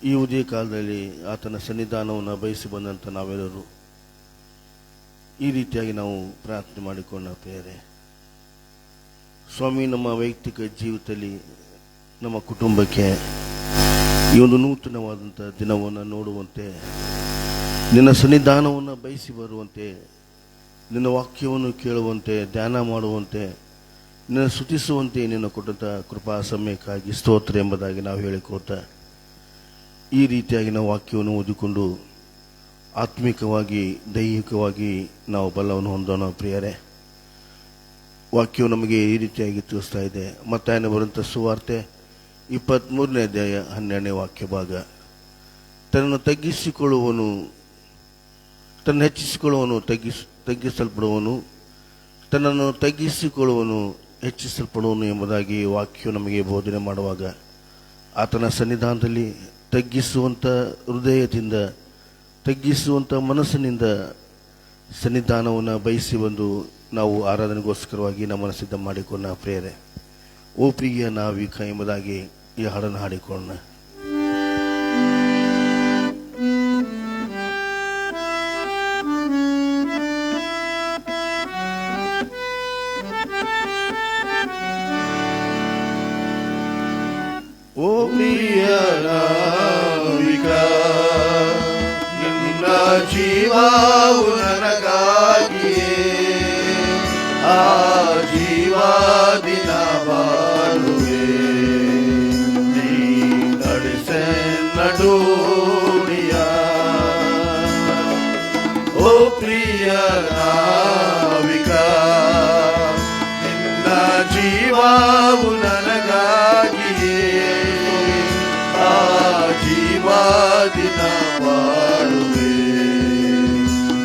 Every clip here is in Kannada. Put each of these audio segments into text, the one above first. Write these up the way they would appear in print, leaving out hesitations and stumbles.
ಈ ಉದಯ ಕಾಲದಲ್ಲಿ ಆತನ ಸನ್ನಿಧಾನವನ್ನು ಬಯಸಿ ಬಂದಂಥ ನಾವೆಲ್ಲರೂ ಈ ರೀತಿಯಾಗಿ ನಾವು ಪ್ರಾರ್ಥನೆ ಮಾಡಿಕೊಂಡ ಪ್ರಿಯರೇ, ಸ್ವಾಮಿ, ನಮ್ಮ ವೈಯಕ್ತಿಕ ಜೀವಿತದಲ್ಲಿ ನಮ್ಮ ಕುಟುಂಬಕ್ಕೆ ಈ ಒಂದು ನೂತನವಾದಂಥ ದಿನವನ್ನು ನೋಡುವಂತೆ, ನಿನ್ನ ಸನ್ನಿಧಾನವನ್ನು ಬಯಸಿ ಬರುವಂತೆ, ನಿನ್ನ ವಾಕ್ಯವನ್ನು ಕೇಳುವಂತೆ, ಧ್ಯಾನ ಮಾಡುವಂತೆ, ನಿನ್ನ ಸ್ತುತಿಸುವಂತೆ ನಿನ್ನ ಕೊಟ್ಟಂಥ ಕೃಪಾ ಸಮಯಕ್ಕಾಗಿ ಸ್ತೋತ್ರ ಎಂಬುದಾಗಿ ನಾವು ಹೇಳಿಕೋತ ಈ ರೀತಿಯಾಗಿ ನಾವು ವಾಕ್ಯವನ್ನು ಓದಿಕೊಂಡು ಆತ್ಮಿಕವಾಗಿ ದೈಹಿಕವಾಗಿ ನಾವು ಬಲವನ್ನು ಹೊಂದೋಣ ಪ್ರಿಯರೇ. ವಾಕ್ಯವು ನಮಗೆ ಈ ರೀತಿಯಾಗಿ ತಿಳಿಸ್ತಾ ಇದೆ. ಮತ್ತಾಯನ ಬರುವಂಥ ಸುವಾರ್ತೆ 23ನೇ ಅಧ್ಯಾಯ 12ನೇ ವಾಕ್ಯ ಭಾಗ. ತನ್ನನ್ನು ತಗ್ಗಿಸಿಕೊಳ್ಳುವನು ಹೆಚ್ಚಿಸಿಕೊಳ್ಳುವನು ತಗ್ಗಿಸಲ್ಪಡುವನು, ತನ್ನನ್ನು ತಗ್ಗಿಸಿಕೊಳ್ಳುವನು ಹೆಚ್ಚಿಸಲ್ಪಡುವನು ಎಂಬುದಾಗಿ ವಾಕ್ಯವು ನಮಗೆ ಬೋಧನೆ ಮಾಡುವಾಗ, ಆತನ ಸನ್ನಿಧಾನದಲ್ಲಿ ತಗ್ಗಿಸುವಂಥ ಹೃದಯದಿಂದ, ತಗ್ಗಿಸುವಂಥ ಮನಸ್ಸಿನಿಂದ ಸನ್ನಿಧಾನವನ್ನು ಬಯಸಿ ಬಂದು ನಾವು ಆರಾಧನೆಗೋಸ್ಕರವಾಗಿ ನಮ್ಮನ್ನು ಸಿದ್ಧ ಮಾಡಿಕೊಂಡ ಪ್ರೇರೆ. ಓ ಪ್ರಿಯ ನಾವಿಕ ಎಂಬುದಾಗಿ ಈ ಹಾಡನ್ನು ಹಾಡಿಕೊಳ್ಳೋಣ. ಓ ಪ್ರಿಯ ನಾವಿಕ, ನಿನ್ನ ಜೀವವು ನನಗಾಗಿಯೇ ಆ ಜೀವಾದಿನ ಬಾಳುವೆ, ನೀ ನಡೆಸೆ ನಡೋಣಿಯ. ಓ ಪ್ರಿಯ ನಾವಿಕ, ನಿನ್ನ ಜೀವವು ನನಗಾಗಿಯೇ ಆ ಜೀವಾದಿನ ಬಾಳುವೆ,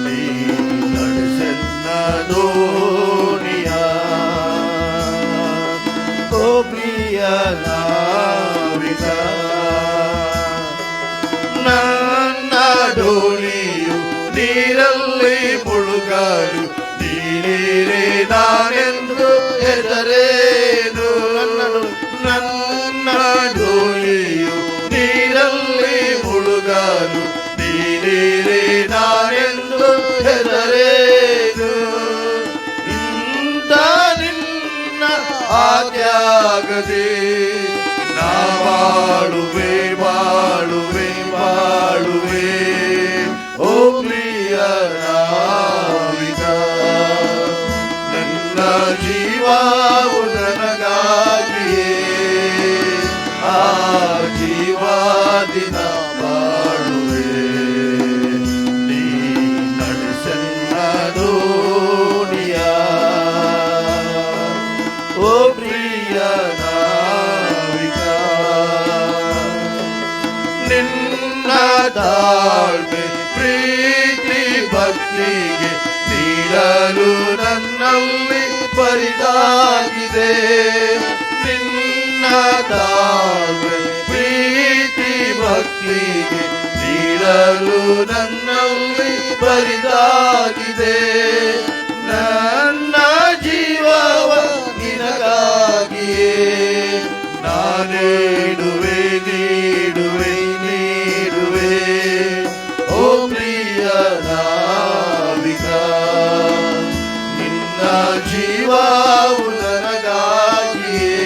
ನೀ ನಡೆಸೆ ನಡೋಣಿಯ. ಓ ಪ್ರಿಯ ನಾವಿಕ, ನನ್ನ ಡೋಣಿಯು ನೀರಲ್ಲಿ ಮುಳುಗಲು ನೀರೇ ನಾನೆಂದು ಹೆದರೇನು. ನನ್ನ ಡೋಣಿಯು ನೀರಲ್ಲಿ ಮುಳುಗಲು ನೀರೇ ನಾನೆಂದು ಹೆದರೇನು. ಇಂಥ ನಿನ್ನ ಆಜ್ಞಾಗದೆ ನಾ ಬಾಳುವೆ ಬಾಳುವೆ ಬಾಳುವೆ. ಓ ಪ್ರಿಯ ನಾವಿಕ, ನನ್ನ ಜೀವವು ನನಗಾಗಿಯೇ ಆ ಜೀವಾದಿನ ಬಾಳುವೆ, ನೀ ನಡೆಸೆನ್ನ ದೋಣಿಯ. ಓ ಪ್ರಿಯ ನಾವಿಕ, ನಿನ್ನ ತಾಳ್ಮೆ ಪ್ರೀತಿ ಭಕ್ತಿಗೆ ನೀಡಲು ನನ್ನಲ್ಲಿ ಪರಿದಾಗಿದೆ. ನಿನ್ನ ತಾಳ್ಮೆ ಪ್ರೀತಿ ಭಕ್ತಿಗೆ ನೀಡಲು ನನ್ನಲ್ಲಿ ಪರಿದಾಗಿದೆ. ನನ್ನ ಜೀವವ ನಿನಗಾಗಿಯೇ ನಾನೇಡುವೆ ನೀಡುವೆ ನೀಡುವೆ. ಓ ಪ್ರಿಯ ನಾವಿಕ, ನಿನ್ನ ಜೀವವು ನನಗಾಗಿಯೇ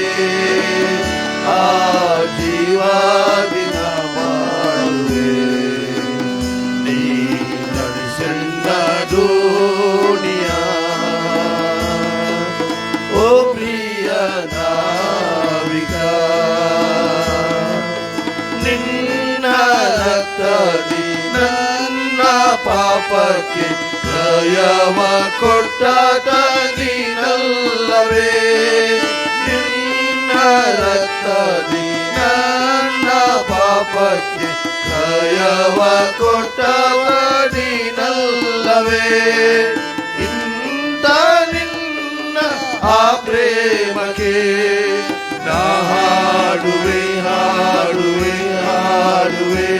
ಆ ಜೀವಾದಿನ ಬಾಳುವೆ, ನೀ ನಡೆಸೆನ್ನ ದೋಣಿಯ. ಓ ಪ್ರಿಯ ನಾವಿಕ, ನಿನ್ನ ರಕ್ತದಿ ನನ್ನ ಪಾಪಕ್ಕೆ ಜಯವ ಕೊಟ್ಟಾತ ನೀನಲ್ಲವೇ. ನಿನ್ನ ರಕ್ತದಿ ನನ್ನ ಪಾಪಕ್ಕೆ ಜಯವ ಕೊಟ್ಟವ ನೀನಲ್ಲವೇ. ಇಂಥ ನಿನ್ನ ಆ ಪ್ರೇಮಕ್ಕೆ ನಾ ಹಾಡುವೆ ಹಾಡುವೆ ಹಾಡುವೆ.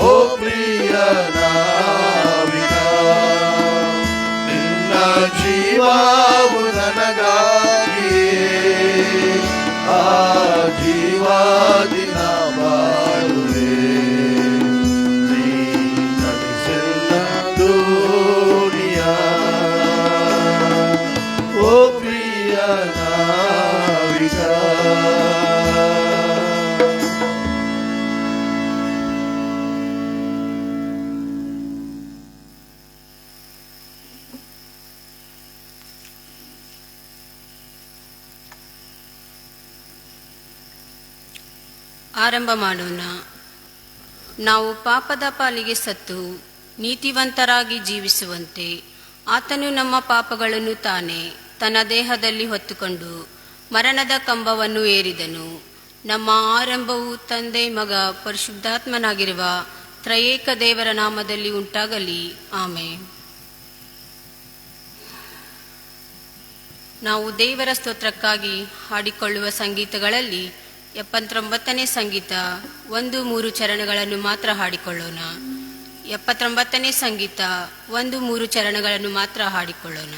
ಓ ಪ್ರಿಯ ನಾವಿಕ, ನಿನ್ನ ಜೀವವು ನನಗಾಗಿಯೇ ಆ ಜೀವಾದಿನ ಬಾಳುವೆ, ಆರಂಭ ಮಾಡೋಣ. ನಾವು ಪಾಪದ ಪಾಲಿಗೆ ಸತ್ತು ನೀತಿವಂತರಾಗಿ ಜೀವಿಸುವಂತೆ ಆತನು ನಮ್ಮ ಪಾಪಗಳನ್ನು ತಾನೇ ತನ್ನ ದೇಹದಲ್ಲಿ ಹೊತ್ತುಕೊಂಡು ಮರಣದ ಕಂಬವನ್ನು ಏರಿದನು. ನಮ್ಮ ಆರಂಭವು ತಂದೆ, ಮಗ, ಪರಿಶುದ್ಧಾತ್ಮನಾಗಿರುವ ತ್ರಯೇಕ ದೇವರ ನಾಮದಲ್ಲಿ ಉಂಟಾಗಲಿ. ಆಮೆನ್. ನಾವು ದೇವರ ಸ್ತೋತ್ರಕ್ಕಾಗಿ ಹಾಡಿಕೊಳ್ಳುವ ಸಂಗೀತಗಳಲ್ಲಿ 79ನೇ ಸಂಗೀತ 1-3 ಚರಣಗಳನ್ನು ಮಾತ್ರ ಹಾಡಿಕೊಳ್ಳೋಣ. 79ನೇ ಸಂಗೀತ 1-3 ಚರಣಗಳನ್ನು ಮಾತ್ರ ಹಾಡಿಕೊಳ್ಳೋಣ.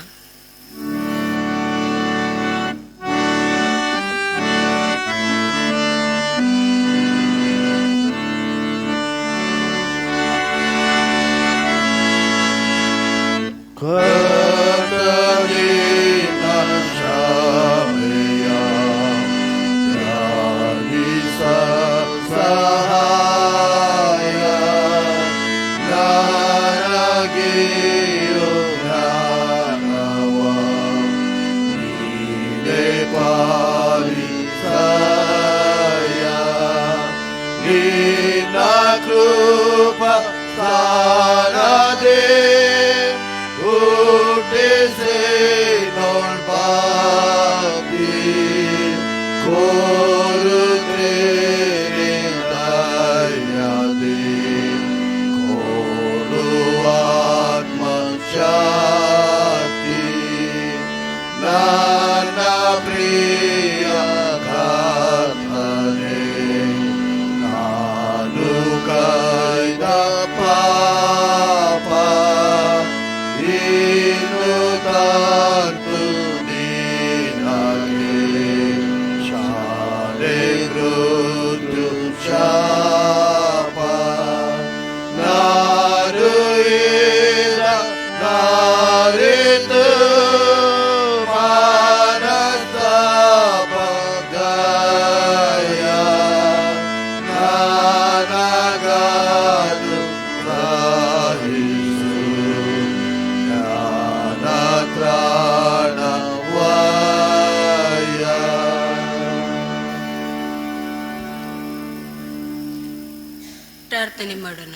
ಪ್ರಾರ್ಥನೆ ಮಾಡೋಣ.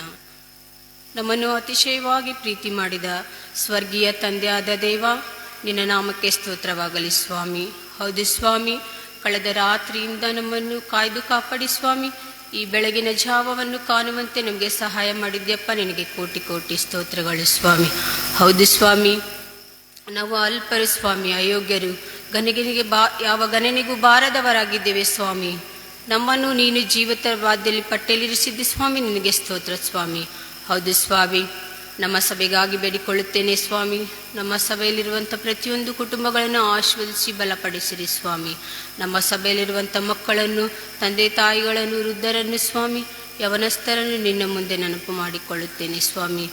ನಮ್ಮನ್ನು ಅತಿಶಯವಾಗಿ ಪ್ರೀತಿ ಮಾಡಿದ ಸ್ವರ್ಗೀಯ ತಂದೆಯಾದ ದೇವ, ನಿನ್ನ ನಾಮಕ್ಕೆ ಸ್ತೋತ್ರವಾಗಲಿ ಸ್ವಾಮಿ. ಹೌದು ಸ್ವಾಮಿ, ಕಳೆದ ರಾತ್ರಿಯಿಂದ ನಮ್ಮನ್ನು ಕಾಯ್ದು ಕಾಪಾಡಿ ಸ್ವಾಮಿ, ಈ ಬೆಳಗಿನ ಜಾವವನ್ನು ಕಾಣುವಂತೆ ನಮಗೆ ಸಹಾಯ ಮಾಡಿದ್ಯಪ್ಪ. ನಿನಗೆ ಕೋಟಿ ಕೋಟಿ ಸ್ತೋತ್ರಗಳು ಸ್ವಾಮಿ. ಹೌದು ಸ್ವಾಮಿ, ನಾವು ಅಲ್ಪರು ಸ್ವಾಮಿ, ಅಯೋಗ್ಯರು, ಯಾವ ಗಣನೆಗೂ ಬಾರದವರಾಗಿದ್ದೇವೆ ಸ್ವಾಮಿ. ನಮ್ಮನ್ನು ನೀನು ಜೀವಿತವಾದ್ಯದಲ್ಲಿ ಪಟ್ಟೆಲಿರಿಸಿದ್ದಿ ಸ್ವಾಮಿ, ನಿನಗೆ ಸ್ತೋತ್ರ ಸ್ವಾಮಿ. ಹೌದು ಸ್ವಾಮಿ, ನಮ್ಮ ಸಭೆಗಾಗಿ ಬೇಡಿಕೊಳ್ಳುತ್ತೇನೆ ಸ್ವಾಮಿ. ನಮ್ಮ ಸಭೆಯಲ್ಲಿರುವಂಥ ಪ್ರತಿಯೊಂದು ಕುಟುಂಬಗಳನ್ನು ಆಶೀರ್ವದಿಸಿ ಬಲಪಡಿಸಿರಿ ಸ್ವಾಮಿ. ನಮ್ಮ ಸಭೆಯಲ್ಲಿರುವಂಥ ಮಕ್ಕಳನ್ನು, ತಂದೆ ತಾಯಿಗಳನ್ನು, ವೃದ್ಧರನ್ನು ಸ್ವಾಮಿ, ಯವನಸ್ಥರನ್ನು ನಿನ್ನ ಮುಂದೆ ನೆನಪು ಮಾಡಿಕೊಳ್ಳುತ್ತೇನೆ ಸ್ವಾಮಿ.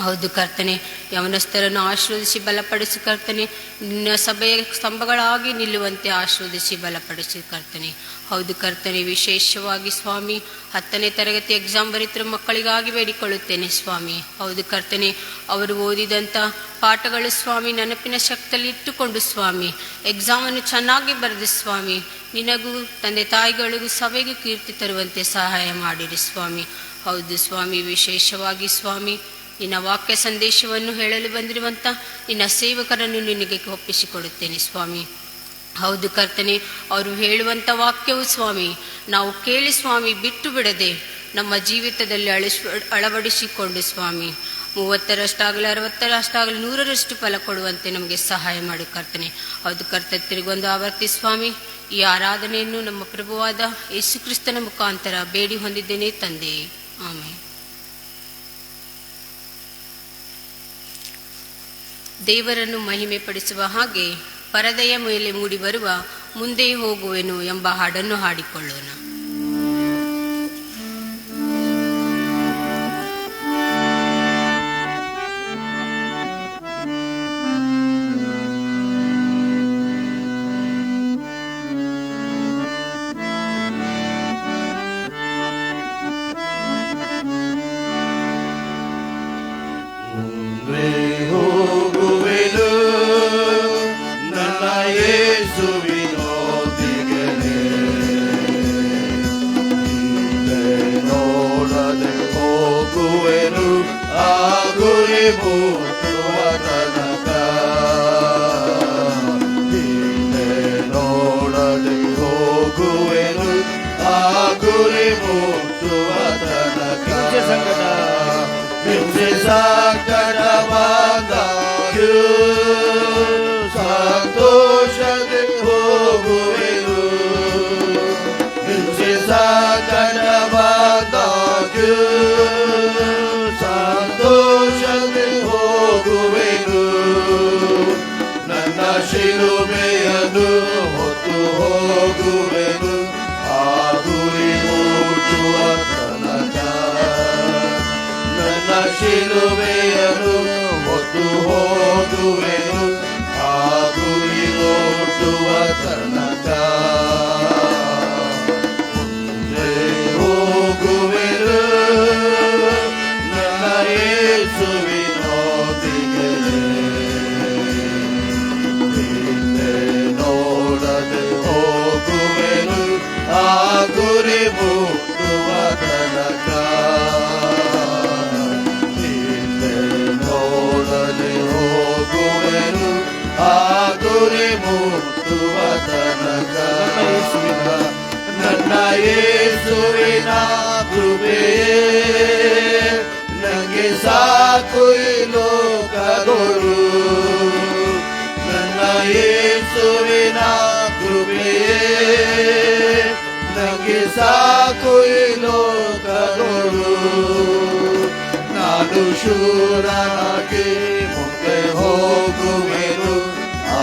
ಹೌದು ಕರ್ತನೆ, ಯವನಸ್ಥರನ್ನು ಆಶೀರ್ವದಿಸಿ ಬಲಪಡಿಸಿ ಕರ್ತನೆ. ನಿನ್ನ ಸಭೆಯ ಸ್ತಂಭಗಳಾಗಿ ನಿಲ್ಲುವಂತೆ ಆಶೀರ್ವದಿಸಿ ಬಲಪಡಿಸಿ ಕರ್ತನೆ. ಹೌದು ಕರ್ತನೆ, ವಿಶೇಷವಾಗಿ ಸ್ವಾಮಿ 10ನೇ ತರಗತಿ ಎಕ್ಸಾಮ್ ಬರೀತಿರೋ ಮಕ್ಕಳಿಗಾಗಿ ಬೇಡಿಕೊಳ್ಳುತ್ತೇನೆ ಸ್ವಾಮಿ. ಹೌದು ಕರ್ತನೆ, ಅವರು ಓದಿದಂಥ ಪಾಠಗಳು ಸ್ವಾಮಿ ನೆನಪಿನ ಶಕ್ತಿಯಲ್ಲಿ ಇಟ್ಟುಕೊಂಡು ಸ್ವಾಮಿ ಎಕ್ಸಾಮನ್ನು ಚೆನ್ನಾಗಿ ಬರೆದು ಸ್ವಾಮಿ, ನಿನಗೂ ತಂದೆ ತಾಯಿಗಳಿಗೂ ಸಭೆಗೂ ಕೀರ್ತಿ ತರುವಂತೆ ಸಹಾಯ ಮಾಡಿರಿ ಸ್ವಾಮಿ. ಹೌದು ಸ್ವಾಮಿ, ವಿಶೇಷವಾಗಿ ಸ್ವಾಮಿ ನಿನ್ನ ವಾಕ್ಯ ಸಂದೇಶವನ್ನು ಹೇಳಲು ಬಂದಿರುವಂಥ ನಿನ್ನ ಸೇವಕರನ್ನು ನಿನಗೆ ಒಪ್ಪಿಸಿಕೊಡುತ್ತೇನೆ ಸ್ವಾಮಿ. ಹೌದು ಕರ್ತನೆ, ಅವರು ಹೇಳುವಂಥ ವಾಕ್ಯವು ಸ್ವಾಮಿ ನಾವು ಕೇಳಿ ಸ್ವಾಮಿ ಬಿಟ್ಟು ಬಿಡದೆ ನಮ್ಮ ಜೀವಿತದಲ್ಲಿ ಅಳವಡಿಸಿಕೊಂಡು ಸ್ವಾಮಿ 30ರಷ್ಟಾಗಲಿ 60ರಷ್ಟಾಗಲಿ 100ರಷ್ಟು ಫಲ ಕೊಡುವಂತೆ ನಮಗೆ ಸಹಾಯ ಮಾಡಿ ಕರ್ತನೆ. ಹೌದು ಕರ್ತನೆ, ತಿರುಗೊಂದು ಆವರ್ತಿ ಸ್ವಾಮಿ ಈ ಆರಾಧನೆಯನ್ನು ನಮ್ಮ ಪ್ರಭುವಾದ ಯೇಸು ಕ್ರಿಸ್ತನ ಮುಖಾಂತರ ಬೇಡಿ ಹೊಂದಿದ್ದೇನೆ ತಂದೆ. ಆಮೆನ್. ದೇವರನ್ನು ಮಹಿಮೆ ಪಡಿಸುವ ಹಾಗೆ ಪರದೆಯ ಮೇಲೆ ಮೂಡಿ ಬರುವ ಮುಂದೆ ಹೋಗುವೆನು ಎಂಬ ಹಾಡನ್ನು ಹಾಡಿಕೊಳ್ಳೋಣ. ಯೇಸುವಿನೊಂದಿಗೆ ಗುರಿ ಮುಟ್ಟುವ ತನಕ ಹಿಂದೆ ನೋಡದೆ ಹೋಗುವೆನು ಆ ಗುರಿ ಮುಟ್ಟುವ ತನಕ ಹಿಂಸೆ ಸಂಕಟ ಬಂದಾಗ್ಯೂ ಸಂತೋಷದೆ ಹೋಗುವೆನು ಹಿಂಸೆ ಸಂಕಟ ಬಂದಾಗ್ಯೂ ಸಂತೋಷದೆ ಹೋಗುವೆನು ನನ್ನ ಶಿಲುಬೆಯನ್ನು ಹೊತ್ತು ಹೋಗುವೆನು ಆ ಗುರಿ ಮುಟ್ಟುವ ತನಕ ನನ್ನ ಶಿಲುಬೆಯನ್ನು ಹೊತ್ತು ಹೋಗುವೆನು ಆ ಗುರಿ ಮುಟ್ಟುವ ತನಕ ಮುಂದೆ ಹೋಗುವೆನು ನನ್ನ ಯೇಸುವಿನೊಂದಿಗೆ ಹಿಂದೆ ನೋಡದೆ ಹೋಗುವೆನು ಆ ಗುರಿ ಮುಟ್ಟುವ ತನಕ ಹಿಂದೆ ನೋಡದೆ ಹೋಗುವೆನು ಆ ಗುರಿ ಮುಟ್ಟುವ ತನಕ ನನ್ನ ಯೇಸುವಿನ ಕೃಪೆಯೇ ನನಗೆ ಸಾಕು ಈ ಲೋಕದೊಳು ನನ್ನ ಯೇಸುವಿನ ಕೃಪೆಯೇ ನನಗೆ ಸಾಕು ಈ ಲೋಕದೊಳು ನಾನು ಶೂರನಾಗಿ ಮುಂದೆ ಹೋಗುವೆನು ಆ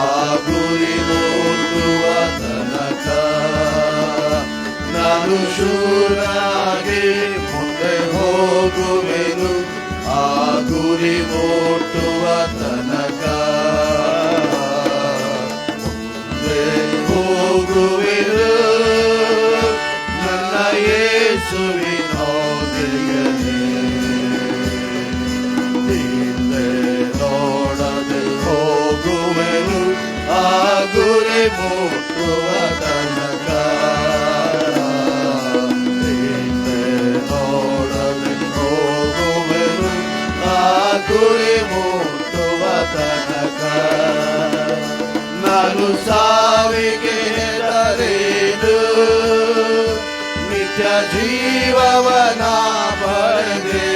ಗುರಿ ಮುಟ್ಟುವ ತನಕ ನಾನು ಶೂರನಾಗಿ ಮುಂದೆ ಹೋಗುವೆನು ಆ ಗುರಿ ಮುಟ್ಟುವ ತನಕ ಮುಂದೆ ಹೋಗುವೆನು ನನ್ನ ಯೇಸುವಿನೊಂದಿಗೆ ಹಿಂದೆ ನೋಡದೆ ಹೋಗುವೆನು ಆ ಗುರಿ ಮುಟ್ಟುವ ತನಕ ಹಿಂದೆ ನೋಡದೆ ಹೋಗುವೆನು ಆ ಗುರಿ ಮುಟ್ಟುವ ತನಕ ನಾನು ಸಾವಿಗೆ ಹೆದರೇನು ನಿತ್ಯ ಜೀವವನ ಪಡೆದೆ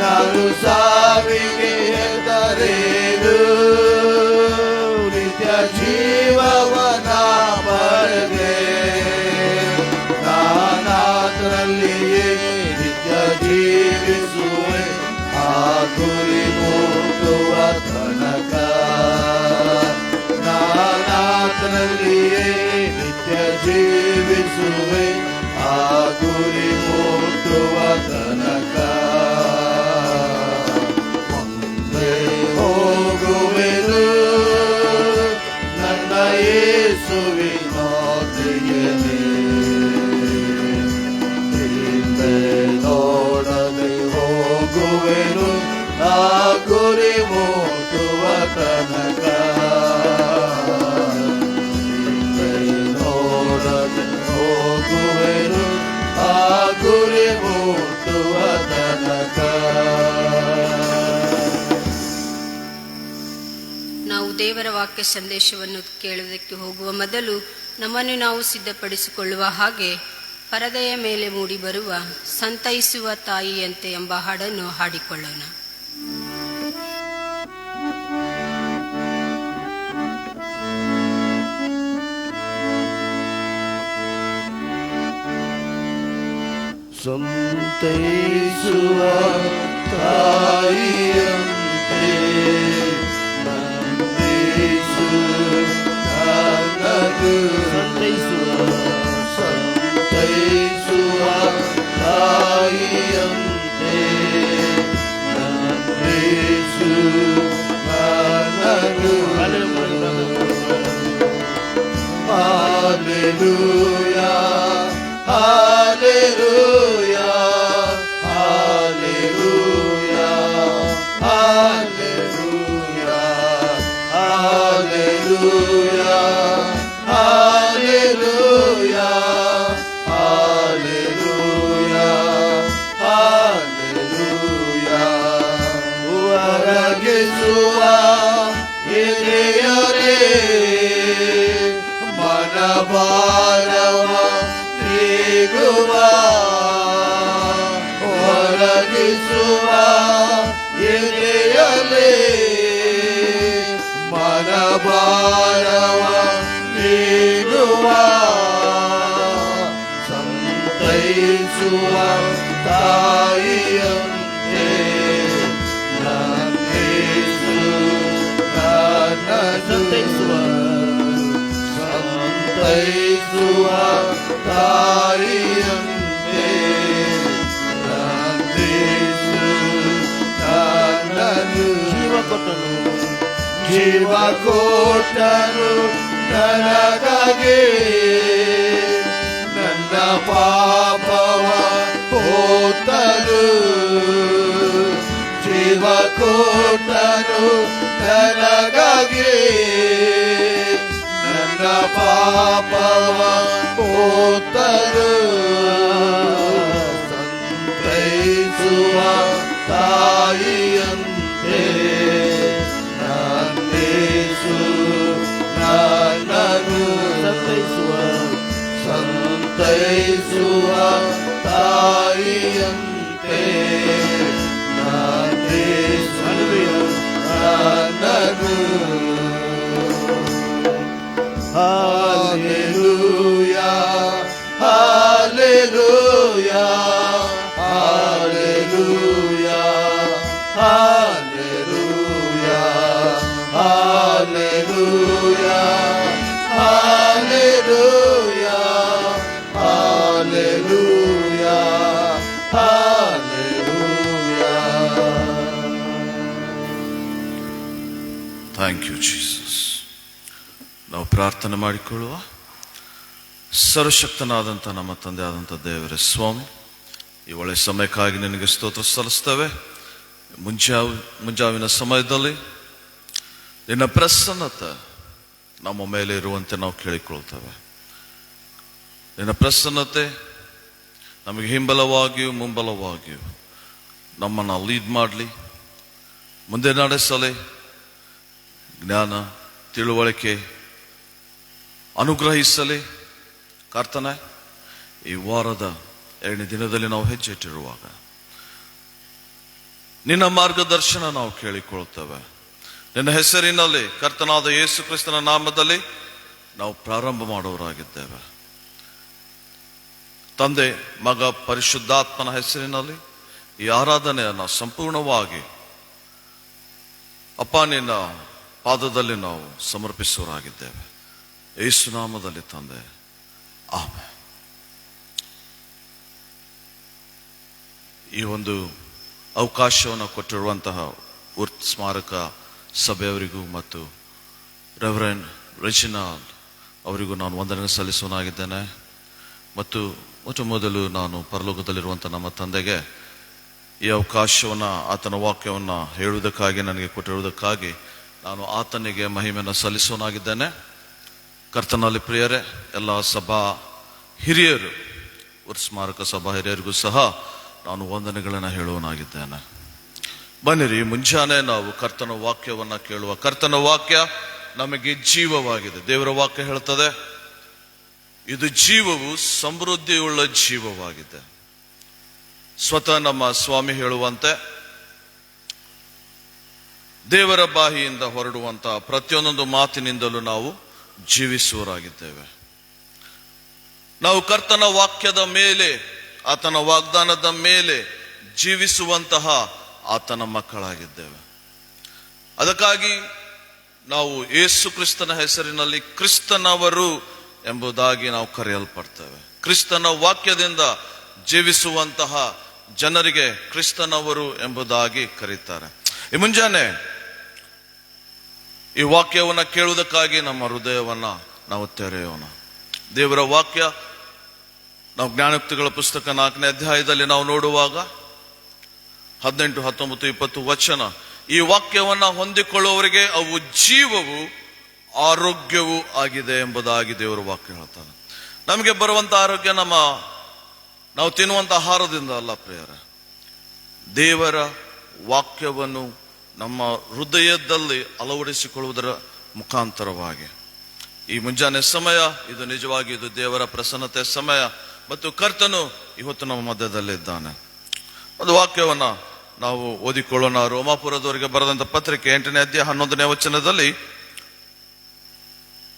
ನಾನು ಸಾವಿಗೆ ಹೆದರೇನು ನಿತ್ಯ ಜೀವವನ ಪಡೆದೆ ನಾನಾದರಲ್ಲಿಯೇ ನಿತ್ಯ ಜೀವಿಸುವೆ ಆ ಗುರಿ ಮುಟ್ಟುವ ತನಕ ನಾನಾದರಲ್ಲಿಯೇ ನಿತ್ಯ ಜೀವಿಸುವೆ ಆ ಗುರಿ ಮುಟ್ಟುವ ತನಕ ಮುಂದೆ ಹೋಗುವೆನು ನನ್ನ ಯೇಸುವಿನೊಂದಿಗೆ ಹಿಂದೆ ನೋಡದೆ ಹೋಗುವೆನು ಆ ಗುರಿ ಮುಟ್ಟುವ ತನಕ ಹಿಂದೆ ನೋಡದೆ ಹೋಗುವೆನು ಆ ಗುರಿ ಮುಟ್ಟುವ ತನಕ. ನಾವು ದೇವರ ವಾಕ್ಯ ಸಂದೇಶವನ್ನು ಕೇಳುವುದಕ್ಕೆ ಹೋಗುವ ಮೊದಲು ನಮ್ಮನ್ನು ನಾವು ಸಿದ್ಧಪಡಿಸಿಕೊಳ್ಳುವ ಹಾಗೆ ಪರದೆಯ ಮೇಲೆ ಮೂಡಿಬರುವ ಸಂತೈಸುವ ತಾಯಿಯಂತೆ ಎಂಬ ಹಾಡನ್ನು ಹಾಡಿಕೊಳ್ಳೋಣ. ಸಂತೈಸುವ ತಾಯಿಯಂತೆ ನಂದಿಸು ನನ್ನದು ಸಂತೈಸುವ ತಾಯಿಯಂತೆ ನಂದಿಸು ನನ್ನದು hallelujah hallelujah hallelujah hallelujah hallelujah ಒರಗಿಸುವ ಎದೆಯಲೇ ಮನಭಾರವ ನೀಡುವ ಸಂತೈಸುವ ತಾಯಿಯಂತೆ ನಂದಿಸು ಸಂತೈಸುವ ತಾಯಿಯಂತೆ ನಂದಿಸು ನನ್ನನು ಜೀವ ಕೊಟ್ಟನು ನನಗಾಗಿ ನನ್ನ ಪಾಪವ ಹೋತನು ಜೀವ ಕೊಟ್ಟನು ನನಗಾಗಿ ನನ್ನ ಪಾಪವ ಹೋತನು ಸಂತೈಸುವ ತಾಯಿಯಂತೆ ನಂದಿಸು ನನ್ನನು ಸಂತೈಸುವ ತಾಯಿಯಂತೆ ನಂದಿಸು ನನ್ನನು hallelujah hallelujah hallelujah hallelujah hallelujah hallelujah hallelujah hallelujah. Thank you Jesus. ನಾವು ಪ್ರಾರ್ಥನೆ ಮಾಡಿಕೊಳ್ಳುವ. ಸರ್ವಶಕ್ತನಾದಂಥ ನಮ್ಮ ತಂದೆ ಆದಂಥ ದೇವರೇ ಸ್ವಾಮಿ, ಈ ಒಳ್ಳೆಯ ಸಮಯಕ್ಕಾಗಿ ನಿನಗೆ ಸ್ತೋತ್ರ ಸಲ್ಲಿಸ್ತೇವೆ. ಮುಂಜಾವಿನ ಸಮಯದಲ್ಲಿ ನಿನ್ನ ಪ್ರಸನ್ನತೆ ನಮ್ಮ ಮೇಲೆ ಇರುವಂತೆ ನಾವು ಕೇಳಿಕೊಳ್ತೇವೆ. ನಿನ್ನ ಪ್ರಸನ್ನತೆ ನಮಗೆ ಹಿಂಬಲವಾಗಿಯೂ ಮುಂಬಲವಾಗಿಯೂ ನಮ್ಮನ್ನು ಲೀಡ್ ಮಾಡಲಿ, ಮುಂದೆ ನಡೆಸಲಿ, ಜ್ಞಾನ ತಿಳುವಳಿಕೆ ಅನುಗ್ರಹಿಸಲಿ. ಕರ್ತನೆ, ಈ ವಾರದ 2ನೇ ದಿನದಲ್ಲಿ ನಾವು ಹೆಜ್ಜೆ ಇಟ್ಟಿರುವಾಗ ನಿನ್ನ ಮಾರ್ಗದರ್ಶನ ನಾವು ಕೇಳಿಕೊಳ್ತೇವೆ. ನಿನ್ನ ಹೆಸರಿನಲ್ಲಿ ಕರ್ತನಾದ ಯೇಸು ಕ್ರಿಸ್ತನ ನಾಮದಲ್ಲಿ ನಾವು ಪ್ರಾರಂಭ ಮಾಡುವವರಾಗಿದ್ದೇವೆ. ತಂದೆ, ಮಗ, ಪರಿಶುದ್ಧಾತ್ಮನ ಹೆಸರಿನಲ್ಲಿ ಈ ಆರಾಧನೆಯನ್ನು ಸಂಪೂರ್ಣವಾಗಿ ಅಪ್ಪ ನಿನ್ನ ಪಾದದಲ್ಲಿ ನಾವು ಸಮರ್ಪಿಸುವವರಾಗಿದ್ದೇವೆ. ಯೇಸು ನಾಮದಲ್ಲಿ ತಂದೆ, ಆಮೆನ್. ಈ ಒಂದು ಅವಕಾಶವನ್ನು ಕೊಟ್ಟಿರುವಂತಹ ಉರ್ತ್ ಸ್ಮಾರಕ ಸಭೆಯವರಿಗೂ ಮತ್ತು ರೆವರೆಂಡ್ ರೆಜಿನಾಲ್ಡ್ ಅವರಿಗೂ ನಾನು ವಂದನೆ ಸಲ್ಲಿಸುವನಾಗಿದ್ದೇನೆ. ಮತ್ತು ಮೊಟ್ಟ ಮೊದಲು ನಾನು ಪರಲೋಕದಲ್ಲಿರುವಂಥ ನಮ್ಮ ತಂದೆಗೆ ಈ ಅವಕಾಶವನ್ನು, ಆತನ ವಾಕ್ಯವನ್ನು ಹೇಳುವುದಕ್ಕಾಗಿ ನನಗೆ ಕೊಟ್ಟಿರುವುದಕ್ಕಾಗಿ ನಾನು ಆತನಿಗೆ ಮಹಿಮೆಯನ್ನು ಸಲ್ಲಿಸುವನಾಗಿದ್ದೇನೆ. ಕರ್ತನಲ್ಲಿ ಪ್ರಿಯರೇ, ಎಲ್ಲ ಸಭಾ ಹಿರಿಯರು, ಉರ್ತ್ ಸ್ಮಾರಕ ಸಭಾ ಹಿರಿಯರಿಗೂ ಸಹ ನಾನು ವಂದನೆಗಳನ್ನು ಹೇಳುವನಾಗಿದ್ದೇನೆ. ಬನ್ನಿರಿ, ಮುಂಜಾನೆ ನಾವು ಕರ್ತನ ವಾಕ್ಯವನ್ನು ಕೇಳುವ. ಕರ್ತನ ವಾಕ್ಯ ನಮಗೆ ಜೀವವಾಗಿದೆ. ದೇವರ ವಾಕ್ಯ ಹೇಳ್ತದೆ, ಇದು ಜೀವವು ಸಮೃದ್ಧಿಯುಳ್ಳ ಜೀವವಾಗಿದೆ. ಸ್ವತಃ ನಮ್ಮ ಸ್ವಾಮಿ ಹೇಳುವಂತೆ ದೇವರ ಬಾಯಿಯಿಂದ ಹೊರಡುವಂತಹ ಪ್ರತಿಯೊಂದೊಂದು ಮಾತಿನಿಂದಲೂ ನಾವು ಜೀವಿಸುವರಾಗಿದ್ದೇವೆ. ನಾವು ಕರ್ತನ ವಾಕ್ಯದ ಮೇಲೆ, ಆತನ ವಾಗ್ದಾನದ ಮೇಲೆ ಜೀವಿಸುವಂತಹ ಆತನ ಮಕ್ಕಳಾಗಿದ್ದೇವೆ. ಅದಕ್ಕಾಗಿ ನಾವು ಯೇಸು ಕ್ರಿಸ್ತನ ಹೆಸರಿನಲ್ಲಿ ಕ್ರಿಸ್ತನವರು ಎಂಬುದಾಗಿ ನಾವು ಕರೆಯಲ್ಪಡ್ತೇವೆ. ಕ್ರಿಸ್ತನ ವಾಕ್ಯದಿಂದ ಜೀವಿಸುವಂತಹ ಜನರಿಗೆ ಕ್ರಿಸ್ತನವರು ಎಂಬುದಾಗಿ ಕರೀತಾರೆ. ಈ ಮುಂಜಾನೆ ಈ ವಾಕ್ಯವನ್ನು ಕೇಳುವುದಕ್ಕಾಗಿ ನಮ್ಮ ಹೃದಯವನ್ನ ನಾವು ತೆರೆಯೋಣ. ದೇವರ ವಾಕ್ಯ ನಾವು ಜ್ಞಾನೋಕ್ತಿಗಳ ಪುಸ್ತಕ 4ನೇ ಅಧ್ಯಾಯದಲ್ಲಿ ನಾವು ನೋಡುವಾಗ 18, 19, 20 ವಚನ, ಈ ವಾಕ್ಯವನ್ನ ಹೊಂದಿಕೊಳ್ಳುವವರಿಗೆ ಅವು ಜೀವವು ಆರೋಗ್ಯವೂ ಆಗಿದೆ ಎಂಬುದಾಗಿ ದೇವರ ವಾಕ್ಯ ಹೇಳ್ತಾನೆ. ನಮಗೆ ಬರುವಂತ ಆರೋಗ್ಯ ನಾವು ತಿನ್ನುವಂತ ಆಹಾರದಿಂದ ಅಲ್ಲ ಪ್ರಿಯರೇ, ದೇವರ ವಾಕ್ಯವನ್ನು ನಮ್ಮ ಹೃದಯದಲ್ಲಿ ಅಳವಡಿಸಿಕೊಳ್ಳುವುದರ ಮುಖಾಂತರವಾಗಿ. ಈ ಮುಂಜಾನೆ ಸಮಯ ಇದು ನಿಜವಾಗಿ ಇದು ದೇವರ ಪ್ರಸನ್ನತೆ ಸಮಯ. ಮತ್ತು ಕರ್ತನು ಇವತ್ತು ನಮ್ಮ ಮಧ್ಯದಲ್ಲಿದ್ದಾನೆ. ಒಂದು ವಾಕ್ಯವನ್ನ ನಾವು ಓದಿಕೊಳ್ಳೋಣ. ರೋಮಾಪುರದವರಿಗೆ ಬರೆದಂತ ಪತ್ರಿಕೆ 8ನೇ ಅಧ್ಯಾಯ 11ನೇ ವಚನದಲ್ಲಿ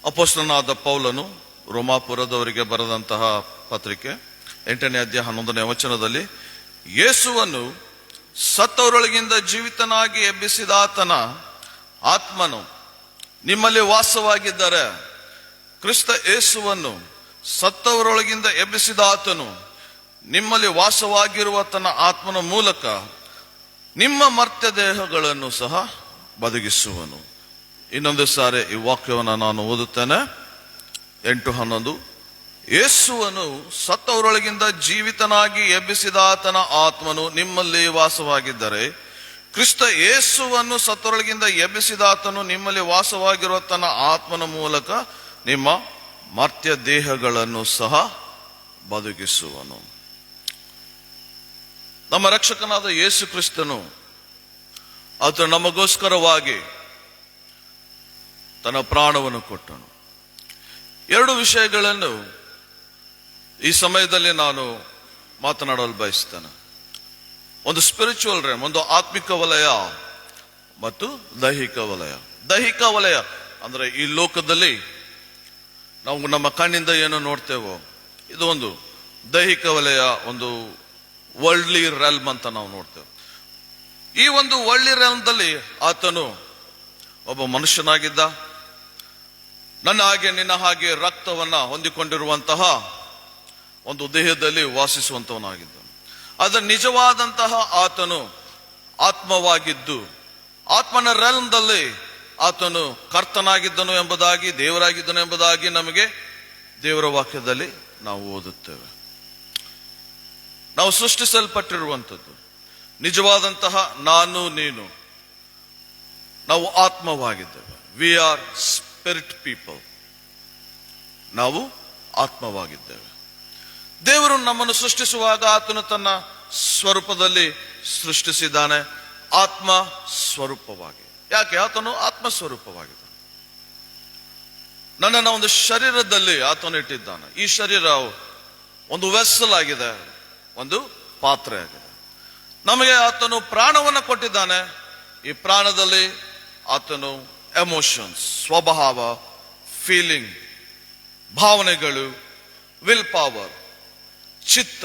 ಅಪೊಸ್ತಲನಾದ ಪೌಲನು ರೋಮಾಪುರದವರಿಗೆ ಬರೆದಂತಹ ಪತ್ರಿಕೆ 8ನೇ ಅಧ್ಯಾಯ 11ನೇ ವಚನದಲ್ಲಿ, ಯೇಸುವನ್ನು ಸತ್ತವರೊಳಗಿಂದ ಜೀವಿತನಾಗಿ ಎಬ್ಬಿಸಿದ ಆತನ ಆತ್ಮನು ನಿಮ್ಮಲ್ಲಿ ವಾಸವಾಗಿದ್ದರೆ, ಕ್ರಿಸ್ತ ಯೇಸುವನ್ನು ಸತ್ತವರೊಳಗಿಂದ ಎಬ್ಬಿಸಿದ ಆತನು ನಿಮ್ಮಲ್ಲಿ ವಾಸವಾಗಿರುವ ತನ್ನ ಆತ್ಮನ ಮೂಲಕ ನಿಮ್ಮ ಮರ್ತ್ಯ ದೇಹಗಳನ್ನು ಸಹ ಬದುಕಿಸುವನು. ಇನ್ನೊಂದು ಸಾರಿ ಈ ವಾಕ್ಯವನ್ನು ನಾನು ಓದುತ್ತೇನೆ. 8:11, ಯೇಸುವನ್ನು ಸತ್ತವರೊಳಗಿಂದ ಜೀವಿತನಾಗಿ ಎಬ್ಬಿಸಿದ ಆತನ ಆತ್ಮನು ನಿಮ್ಮಲ್ಲಿ ವಾಸವಾಗಿದ್ದರೆ, ಕ್ರಿಸ್ತ ಯೇಸುವನ್ನು ಸತ್ತವರೊಳಗಿಂದ ಎಬ್ಬಿಸಿದ ಆತನು ನಿಮ್ಮಲ್ಲಿ ವಾಸವಾಗಿರುವ ತನ್ನ ಆತ್ಮನ ಮೂಲಕ ನಿಮ್ಮ ಮರ್ತ್ಯ ದೇಹಗಳನ್ನು ಸಹ ಬದುಕಿಸುವನು. ನಮ್ಮ ರಕ್ಷಕನಾದ ಯೇಸು ಕ್ರಿಸ್ತನು ಆತನು ನಮಗೋಸ್ಕರವಾಗಿ ತನ್ನ ಪ್ರಾಣವನ್ನು ಕೊಟ್ಟನು. 2 ವಿಷಯಗಳನ್ನು ಈ ಸಮಯದಲ್ಲಿ ನಾನು ಮಾತನಾಡಲು ಬಯಸ್ತೇನೆ. ಒಂದು ಸ್ಪಿರಿಚುವಲ್ ರೇಮ್, ಒಂದು ಆತ್ಮಿಕ ವಲಯ ಮತ್ತು ದೈಹಿಕ ವಲಯ. ದೈಹಿಕ ವಲಯ ಅಂದ್ರೆ ಈ ಲೋಕದಲ್ಲಿ ನಾವು ನಮ್ಮ ಕಣ್ಣಿಂದ ಏನು ನೋಡ್ತೇವೋ ಇದು ಒಂದು ದೈಹಿಕ ವಲಯ, ಒಂದು ವರ್ಲ್ಡ್ಲಿ ರೆಲ್ಮ್ ಅಂತ ನಾವು ನೋಡ್ತೇವೆ. ಈ ಒಂದು ವರ್ಲ್ಡ್ಲಿ ರೆಲ್ಮ್ದಲ್ಲಿ ಆತನು ಒಬ್ಬ ಮನುಷ್ಯನಾಗಿದ್ದ, ನನ್ನ ಹಾಗೆ ನಿನ್ನ ಹಾಗೆ ರಕ್ತವನ್ನ ಹೊಂದಿಕೊಂಡಿರುವಂತಹ ಒಂದು ದೇಹದಲ್ಲಿ ವಾಸಿಸುವಂತವನಾಗಿದ್ದ. ಅದರ ನಿಜವಾದಂತಹ ಆತನು ಆತ್ಮವಾಗಿದ್ದು, ಆತ್ಮನ ರೆಲ್ಮ್ದಲ್ಲಿ ಆತನು ಕರ್ತನಾಗಿದ್ದನು ಎಂಬುದಾಗಿ, ದೇವರಾಗಿದ್ದನು ಎಂಬುದಾಗಿ ನಮಗೆ ದೇವರ ವಾಕ್ಯದಲ್ಲಿ ನಾವು ಓದುತ್ತೇವೆ. ನಾವು ಸೃಷ್ಟಿಸಲ್ಪಟ್ಟಿರುವಂಥದ್ದು ನಿಜವಾದಂತಹ ನಾನು ನೀನು, ನಾವು ಆತ್ಮವಾಗಿದ್ದೇವೆ. ವಿ ಆರ್ ಸ್ಪಿರಿಟ್ ಪೀಪಲ್, ನಾವು ಆತ್ಮವಾಗಿದ್ದೇವೆ. ದೇವರು ನಮ್ಮನ್ನು ಸೃಷ್ಟಿಸುವಾಗ ಆತನು ತನ್ನ ಸ್ವರೂಪದಲ್ಲಿ ಸೃಷ್ಟಿಸಿದ್ದಾನೆ, ಆತ್ಮ ಸ್ವರೂಪವಾಗಿ. ಯಾಕೆ? ಆತನು ಆತ್ಮ ಸ್ವರೂಪವಾಗಿದೆ. ನನ್ನನ್ನು ಒಂದು ಶರೀರದಲ್ಲಿ ಆತನು ಇಟ್ಟಿದ್ದಾನೆ. ಈ ಶರೀರ ಒಂದು ವೆಸ್ಸಲ್ ಆಗಿದೆ, ಒಂದು ಪಾತ್ರೆ ಆಗಿದೆ. ನಮಗೆ ಆತನು ಪ್ರಾಣವನ್ನು ಕೊಟ್ಟಿದ್ದಾನೆ. ಈ ಪ್ರಾಣದಲ್ಲಿ ಆತನು ಎಮೋಷನ್ಸ್, ಸ್ವಭಾವ, ಫೀಲಿಂಗ್, ಭಾವನೆಗಳು, ವಿಲ್ ಪವರ್, ಚಿತ್ತ,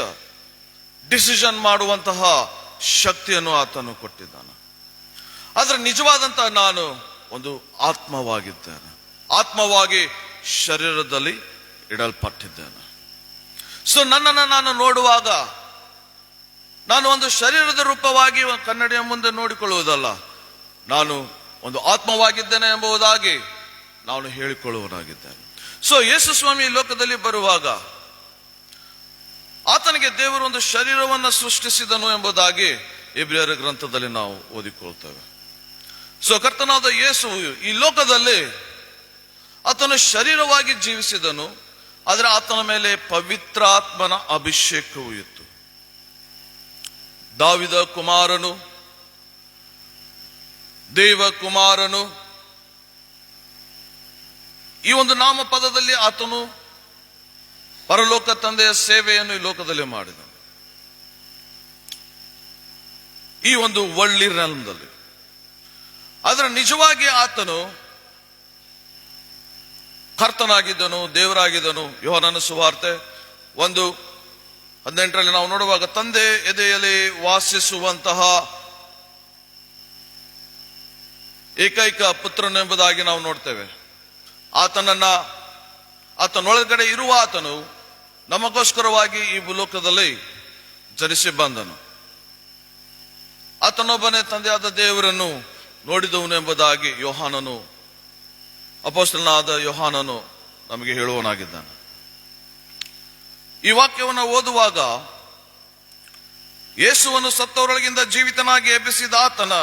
ಡಿಸಿಷನ್ ಮಾಡುವಂತಹ ಶಕ್ತಿಯನ್ನು ಆತನು ಕೊಟ್ಟಿದ್ದಾನೆ. ಆದ್ರೆ ನಿಜವಾದಂತಹ ನಾನು ಒಂದು ಆತ್ಮವಾಗಿದ್ದೇನೆ, ಆತ್ಮವಾಗಿ ಶರೀರದಲ್ಲಿ ಇಡಲ್ಪಟ್ಟಿದ್ದೇನೆ. ಸೊ ನನ್ನನ್ನು ನಾನು ನೋಡುವಾಗ ನಾನು ಒಂದು ಶರೀರದ ರೂಪವಾಗಿ ಕನ್ನಡಿಯ ಮುಂದೆ ನೋಡಿಕೊಳ್ಳುವುದಲ್ಲ, ನಾನು ಒಂದು ಆತ್ಮವಾಗಿದ್ದೇನೆ ಎಂಬುದಾಗಿ ನಾನು ಹೇಳಿಕೊಳ್ಳುವನಾಗಿದ್ದೇನೆ. ಸೊ ಯೇಸು ಸ್ವಾಮಿ ಲೋಕದಲ್ಲಿ ಬರುವಾಗ ಆತನಿಗೆ ದೇವರು ಒಂದು ಶರೀರವನ್ನು ಸೃಷ್ಟಿಸಿದನು ಎಂಬುದಾಗಿ ಇಬ್ರಿಯರ ಗ್ರಂಥದಲ್ಲಿ ನಾವು ಓದಿಕೊಳ್ತೇವೆ. ಸೊ ಕರ್ತನಾದ ಯೇಸು ಈ ಲೋಕದಲ್ಲಿ ಆತನು ಶರೀರವಾಗಿ ಜೀವಿಸಿದನು, ಆದರೆ ಆತನ ಮೇಲೆ ಪವಿತ್ರಾತ್ಮನ ಅಭಿಷೇಕವೂ ಇತ್ತು. ದಾವಿದ ಕುಮಾರನು, ದೇವ ಕುಮಾರನು, ಈ ಒಂದು ನಾಮಪದದಲ್ಲಿ ಆತನು ಪರಲೋಕ ತಂದೆಯ ಸೇವೆಯನ್ನು ಈ ಲೋಕದಲ್ಲಿ ಮಾಡಿದನು. ಈ ಒಂದು ವರ್ಲ್ಡ್ಲಿ ರೆಲ್ಮ್ದಲ್ಲಿ. ಆದರೆ ನಿಜವಾಗಿ ಆತನು ಕರ್ತನಾಗಿದ್ದನು, ದೇವರಾಗಿದ್ದನು. ಯೋಹಾನನ ಸುವಾರ್ತೆ 1:18 ನಾವು ನೋಡುವಾಗ ತಂದೆ ಎದೆಯಲ್ಲಿ ವಾಸಿಸುವಂತಹ ಏಕೈಕ ಪುತ್ರನೆಂಬುದಾಗಿ ನಾವು ನೋಡ್ತೇವೆ. ಆತನೊಳಗಡೆ ಇರುವ ಆತನು ನಮಗೋಸ್ಕರವಾಗಿ ಈ ಭೂಲೋಕದಲ್ಲಿ ಜನಿಸಿ ಬಂದನು. ಆತನೊಬ್ಬನೇ ತಂದೆಯಾದ ದೇವರನ್ನು ನೋಡಿದವನು ಎಂಬುದಾಗಿ ಯೋಹಾನನು, ಅಪೊಸ್ತಲನಾದ ಯೋಹಾನನು ನಮಗೆ ಹೇಳುವನಾಗಿದ್ದಾನೆ. ಈ ವಾಕ್ಯವನ್ನು ಓದುವಾಗ ಯೇಸುವನ್ನು ಸತ್ತವರೊಳಗಿಂದ ಜೀವಿತನಾಗಿ ಎಬ್ಬಿಸಿದ ಆತನ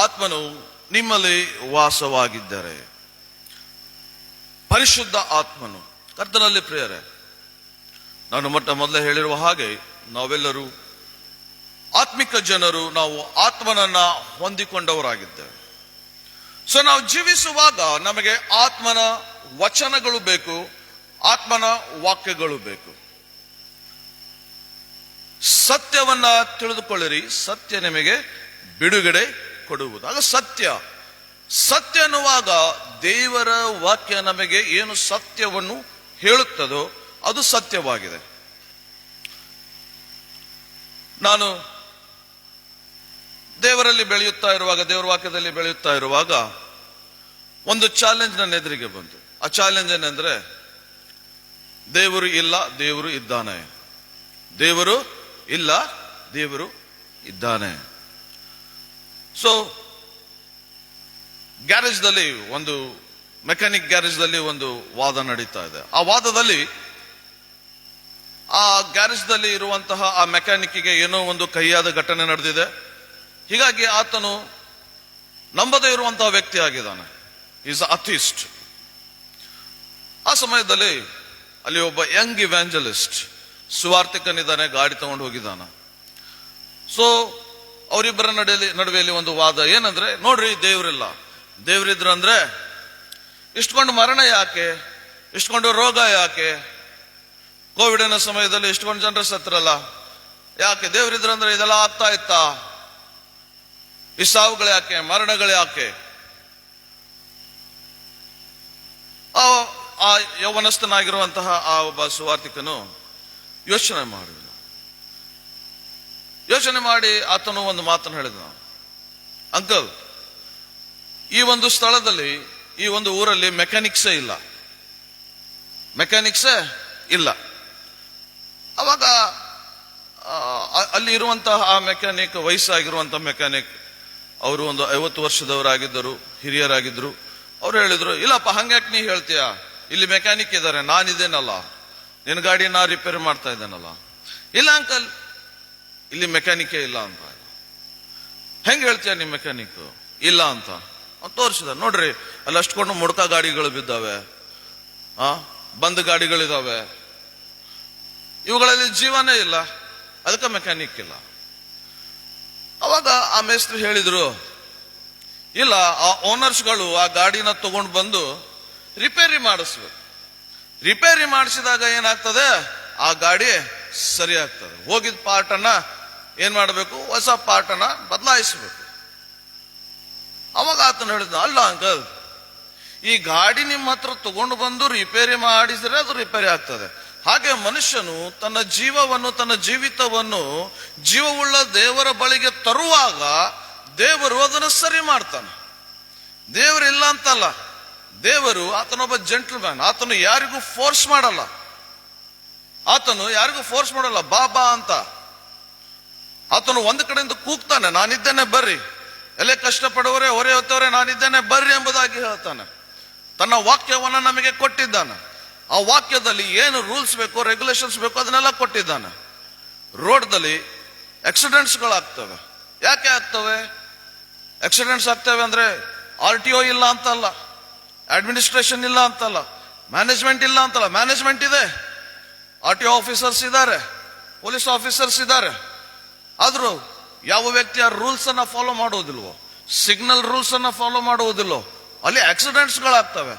ಆತ್ಮನು ನಿಮ್ಮಲ್ಲಿ ವಾಸವಾಗಿದ್ದರೆ, ಪರಿಶುದ್ಧ ಆತ್ಮನು. ಕರ್ತನಲ್ಲಿ ಪ್ರಿಯರೇ, ನಾನು ಮೊದಲೇ ಹೇಳಿರುವ ಹಾಗೆ ನಾವೆಲ್ಲರೂ ಆತ್ಮಿಕ ಜನರು, ನಾವು ಆತ್ಮನನ್ನ ಹೊಂದಿಕೊಂಡವರಾಗಿದ್ದೇವೆ. ಸೊ ನಾವು ಜೀವಿಸುವಾಗ ನಮಗೆ ಆತ್ಮನ ವಚನಗಳು ಬೇಕು, ಆತ್ಮನ ವಾಕ್ಯಗಳು ಬೇಕು. ಸತ್ಯವನ್ನ ತಿಳಿದುಕೊಳ್ಳಿರಿ, ಸತ್ಯ ನಿಮಗೆ ಬಿಡುಗಡೆ ಕೊಡುವುದು. ಆಗ ಸತ್ಯ ಅನ್ನುವಾಗ ದೇವರ ವಾಕ್ಯ ನಮಗೆ ಏನು ಸತ್ಯವನ್ನು ಹೇಳುತ್ತದೋ ಅದು ಸತ್ಯವಾಗಿದೆ. ನಾನು ದೇವರಲ್ಲಿ ಬೆಳೆಯುತ್ತಾ ಇರುವಾಗ, ದೇವರ ವಾಕ್ಯದಲ್ಲಿ ಬೆಳೆಯುತ್ತಾ ಇರುವಾಗ ಒಂದು ಚಾಲೆಂಜ್ ನನ್ನ ಎದುರಿಗೆ ಬಂತು. ಆ ಚಾಲೆಂಜ್ ಏನಂದ್ರೆ, ದೇವರು ಇಲ್ಲ, ದೇವರು ಇದ್ದಾನೆ. ದೇವರು ಇಲ್ಲ, ದೇವರು ಇದ್ದಾನೆ. ಸೊ ಗ್ಯಾರೇಜ್ದಲ್ಲಿ ಒಂದು ಮೆಕ್ಯಾನಿಕ್ ಗ್ಯಾರೇಜ್ದಲ್ಲಿ ಒಂದು ವಾದ ನಡೀತಾ ಇದೆ. ಆ ವಾದದಲ್ಲಿ ಆ ಗ್ಯಾರೇಜ್ದಲ್ಲಿ ಇರುವಂತಹ ಆ ಮೆಕ್ಯಾನಿಕ್ಗೆ ಏನೋ ಒಂದು ಕಹಿಯಾದ ಘಟನೆ ನಡೆದಿದೆ. ಹೀಗಾಗಿ ಆತನು ನಂಬದೇ ಇರುವಂತಹ ವ್ಯಕ್ತಿ ಆಗಿದ್ದಾನೆ. ಈಸ್ ಅಥಿಸ್ಟ್. ಆ ಸಮಯದಲ್ಲಿ ಅಲ್ಲಿ ಒಬ್ಬ ಯಂಗ್ ಇವ್ಯಾಂಜಲಿಸ್ಟ್ ಸುವಾರ್ತಿಕನಿದ್ದಾನೆ, ಗಾಡಿ ತಗೊಂಡು ಹೋಗಿದ್ದಾನ. ಸೊ ಅವರಿಬ್ಬರ ನಡುವೆಯಲ್ಲಿ ಒಂದು ವಾದ ಏನಂದ್ರೆ, ನೋಡ್ರಿ ದೇವರಿಲ್ಲ, ದೇವರಿದ್ರಂದ್ರೆ ಇಷ್ಟೊಂದು ಮರಣ ಯಾಕೆ, ಇಷ್ಟೊಂದು ರೋಗ ಯಾಕೆ, ಕೋವಿಡ್ನ ಸಮಯದಲ್ಲಿ ಇಷ್ಟೊಂದು ಜನರು ಸತ್ರಲ್ಲ ಯಾಕೆ, ದೇವರಿದ್ರಂದ್ರೆ ಇದೆಲ್ಲ ಆಗ್ತಾ ಇತ್ತಾ, ಈ ಸಾವುಗಳು ಯಾಕೆ, ಮರಣಗಳು ಯಾಕೆ? ಆ ಯೌವನಸ್ಥನಾಗಿರುವಂತಹ ಆ ಒಬ್ಬ ಸುವಾರ್ತಿಕನು ಯೋಚನೆ ಮಾಡಿ ಆತನು ಒಂದು ಮಾತನ್ನು ಹೇಳಿದ, ಅಂಕಲ್, ಈ ಒಂದು ಸ್ಥಳದಲ್ಲಿ, ಈ ಒಂದು ಊರಲ್ಲಿ ಮೆಕ್ಯಾನಿಕ್ಸೇ ಇಲ್ಲ. ಅವಾಗ ಅಲ್ಲಿ ಇರುವಂತಹ ಆ ಮೆಕ್ಯಾನಿಕ್, ವಯಸ್ಸಾಗಿರುವಂತಹ ಮೆಕ್ಯಾನಿಕ್, ಅವರು ಒಂದು 50 ವರ್ಷದವರಾಗಿದ್ದರು, ಹಿರಿಯರಾಗಿದ್ರು. ಅವ್ರು ಹೇಳಿದ್ರು, ಇಲ್ಲಪ್ಪ ಹಂಗ್ಯಾಕೆ ನೀ ಹೇಳ್ತೀಯ, ಇಲ್ಲಿ ಮೆಕ್ಯಾನಿಕ್ ಇದ್ದಾರೆ, ನಾನಿದ್ದೇನಲ್ಲ, ನಿನ್ನ ಗಾಡಿ ನಾ ರಿಪೇರಿ ಮಾಡ್ತಾ ಇದ್ದೇನಲ್ಲ. ಇಲ್ಲ ಅಂಕಲ್, ಇಲ್ಲಿ ಮೆಕ್ಯಾನಿಕೇ ಇಲ್ಲ ಅಂತ. ಹೆಂಗ್ ಹೇಳ್ತೀಯ ನಿಮ್ ಮೆಕ್ಯಾನಿಕ್ ಇಲ್ಲ ಅಂತ ತೋರಿಸಿದ. ನೋಡ್ರಿ ಅಲ್ಲಿ ಅಷ್ಟೊಂದು ಮುಡ್ಕ ಗಾಡಿಗಳು ಬಿದ್ದಾವೆ, ಬಂದ್ ಗಾಡಿಗಳಿದಾವೆ, ಇವುಗಳಲ್ಲಿ ಜೀವನೇ ಇಲ್ಲ, ಅದಕ್ಕೆ ಮೆಕ್ಯಾನಿಕ್ ಇಲ್ಲ. ಅವಾಗ ಆ ಮೇಸ್ತ್ರಿ ಹೇಳಿದ್ರು, ಇಲ್ಲ, ಆ ಓನರ್ಸ್ಗಳು ಆ ಗಾಡಿನ ತಗೊಂಡು ಬಂದು ರಿಪೇರಿ ಮಾಡಿಸ್ಬೇಕು. ರಿಪೇರಿ ಮಾಡಿಸಿದಾಗ ಏನಾಗ್ತದೆ, ಆ ಗಾಡಿ ಸರಿ ಆಗ್ತದೆ. ಹೋಗಿದ ಪಾರ್ಟನ್ನ ಏನ್ ಮಾಡಬೇಕು, ಹೊಸ ಪಾರ್ಟನ್ನ ಬದಲಾಯಿಸಬೇಕು. ಅವಾಗ ಆತನ ಹೇಳಿದ, ಅಲ್ಲ ಅಂಕಲ್, ಈ ಗಾಡಿ ನಿಮ್ಮ ಹತ್ರ ತಗೊಂಡು ಬಂದು ರಿಪೇರಿ ಮಾಡಿಸಿದ್ರೆ ಅದು ರಿಪೇರಿ ಆಗ್ತದೆ. ಹಾಗೆ ಮನುಷ್ಯನು ತನ್ನ ಜೀವವನ್ನು, ತನ್ನ ಜೀವಿತವನ್ನು ಜೀವವುಳ್ಳ ದೇವರ ಬಳಿಗೆ ತರುವಾಗ ದೇವರು ಅದನ್ನು ಸರಿ ಮಾಡ್ತಾನೆ. ದೇವರು ಇಲ್ಲ ಅಂತಲ್ಲ, ದೇವರು ಆತನೊಬ್ಬ ಜೆಂಟಲ್ಮ್ಯಾನ್. ಆತನು ಯಾರಿಗೂ ಫೋರ್ಸ್ ಮಾಡಲ್ಲ, ಬಾಬಾ ಅಂತ. ಆತನು ಒಂದು ಕಡೆಯಿಂದ ಕೂಗ್ತಾನೆ, ನಾನಿದ್ದೇನೆ ಬರ್ರಿ, ಎಲ್ಲೇ ಕಷ್ಟಪಡುವವರೇ, ಹೊರೆ ಹೊತ್ತವರೇ, ನಾನಿದ್ದೇನೆ ಬರ್ರಿ ಎಂಬುದಾಗಿ ಹೇಳ್ತಾನೆ. ತನ್ನ ವಾಕ್ಯವನ್ನು ನಮಗೆ ಕೊಟ್ಟಿದ್ದಾನೆ. ಆ ವಾಕ್ಯದಲ್ಲಿ ಏನು ರೂಲ್ಸ್ ಬೇಕು, ರೆಗ್ಯುಲೇಷನ್ಸ್ ಬೇಕು, ಅದನ್ನೆಲ್ಲ ಕೊಟ್ಟಿದ್ದಾನೆ. ರೋಡ್ದಲ್ಲಿ ಆಕ್ಸಿಡೆಂಟ್ಸ್ಗಳಾಗ್ತವೆ. ಯಾಕೆ ಆಗ್ತವೆ ಆಕ್ಸಿಡೆಂಟ್ಸ್ ಆಗ್ತವೆ ಅಂದ್ರೆ, RTO ಇಲ್ಲ ಅಂತಲ್ಲ, ಅಡ್ಮಿನಿಸ್ಟ್ರೇಷನ್ ಇಲ್ಲ ಅಂತಲ್ಲ, ಮ್ಯಾನೇಜ್ಮೆಂಟ್ ಇಲ್ಲ ಅಂತಲ್ಲ. ಮ್ಯಾನೇಜ್ಮೆಂಟ್ ಇದೆ, RTO ಆಫೀಸರ್ಸ್ ಇದ್ದಾರೆ, ಪೊಲೀಸ್ ಆಫೀಸರ್ಸ್ ಇದ್ದಾರೆ. ಆದ್ರೂ ಯಾವ ವ್ಯಕ್ತಿ ಆ ರೂಲ್ಸ್ ಅನ್ನ ಫಾಲೋ ಮಾಡುವುದಿಲ್ವೋ, ಸಿಗ್ನಲ್ ರೂಲ್ಸ್ ಅನ್ನ ಫಾಲೋ ಮಾಡುವುದಿಲ್ಲೋ, ಅಲ್ಲಿ ಆಕ್ಸಿಡೆಂಟ್ಸ್ಗಳಾಗ್ತವೆ.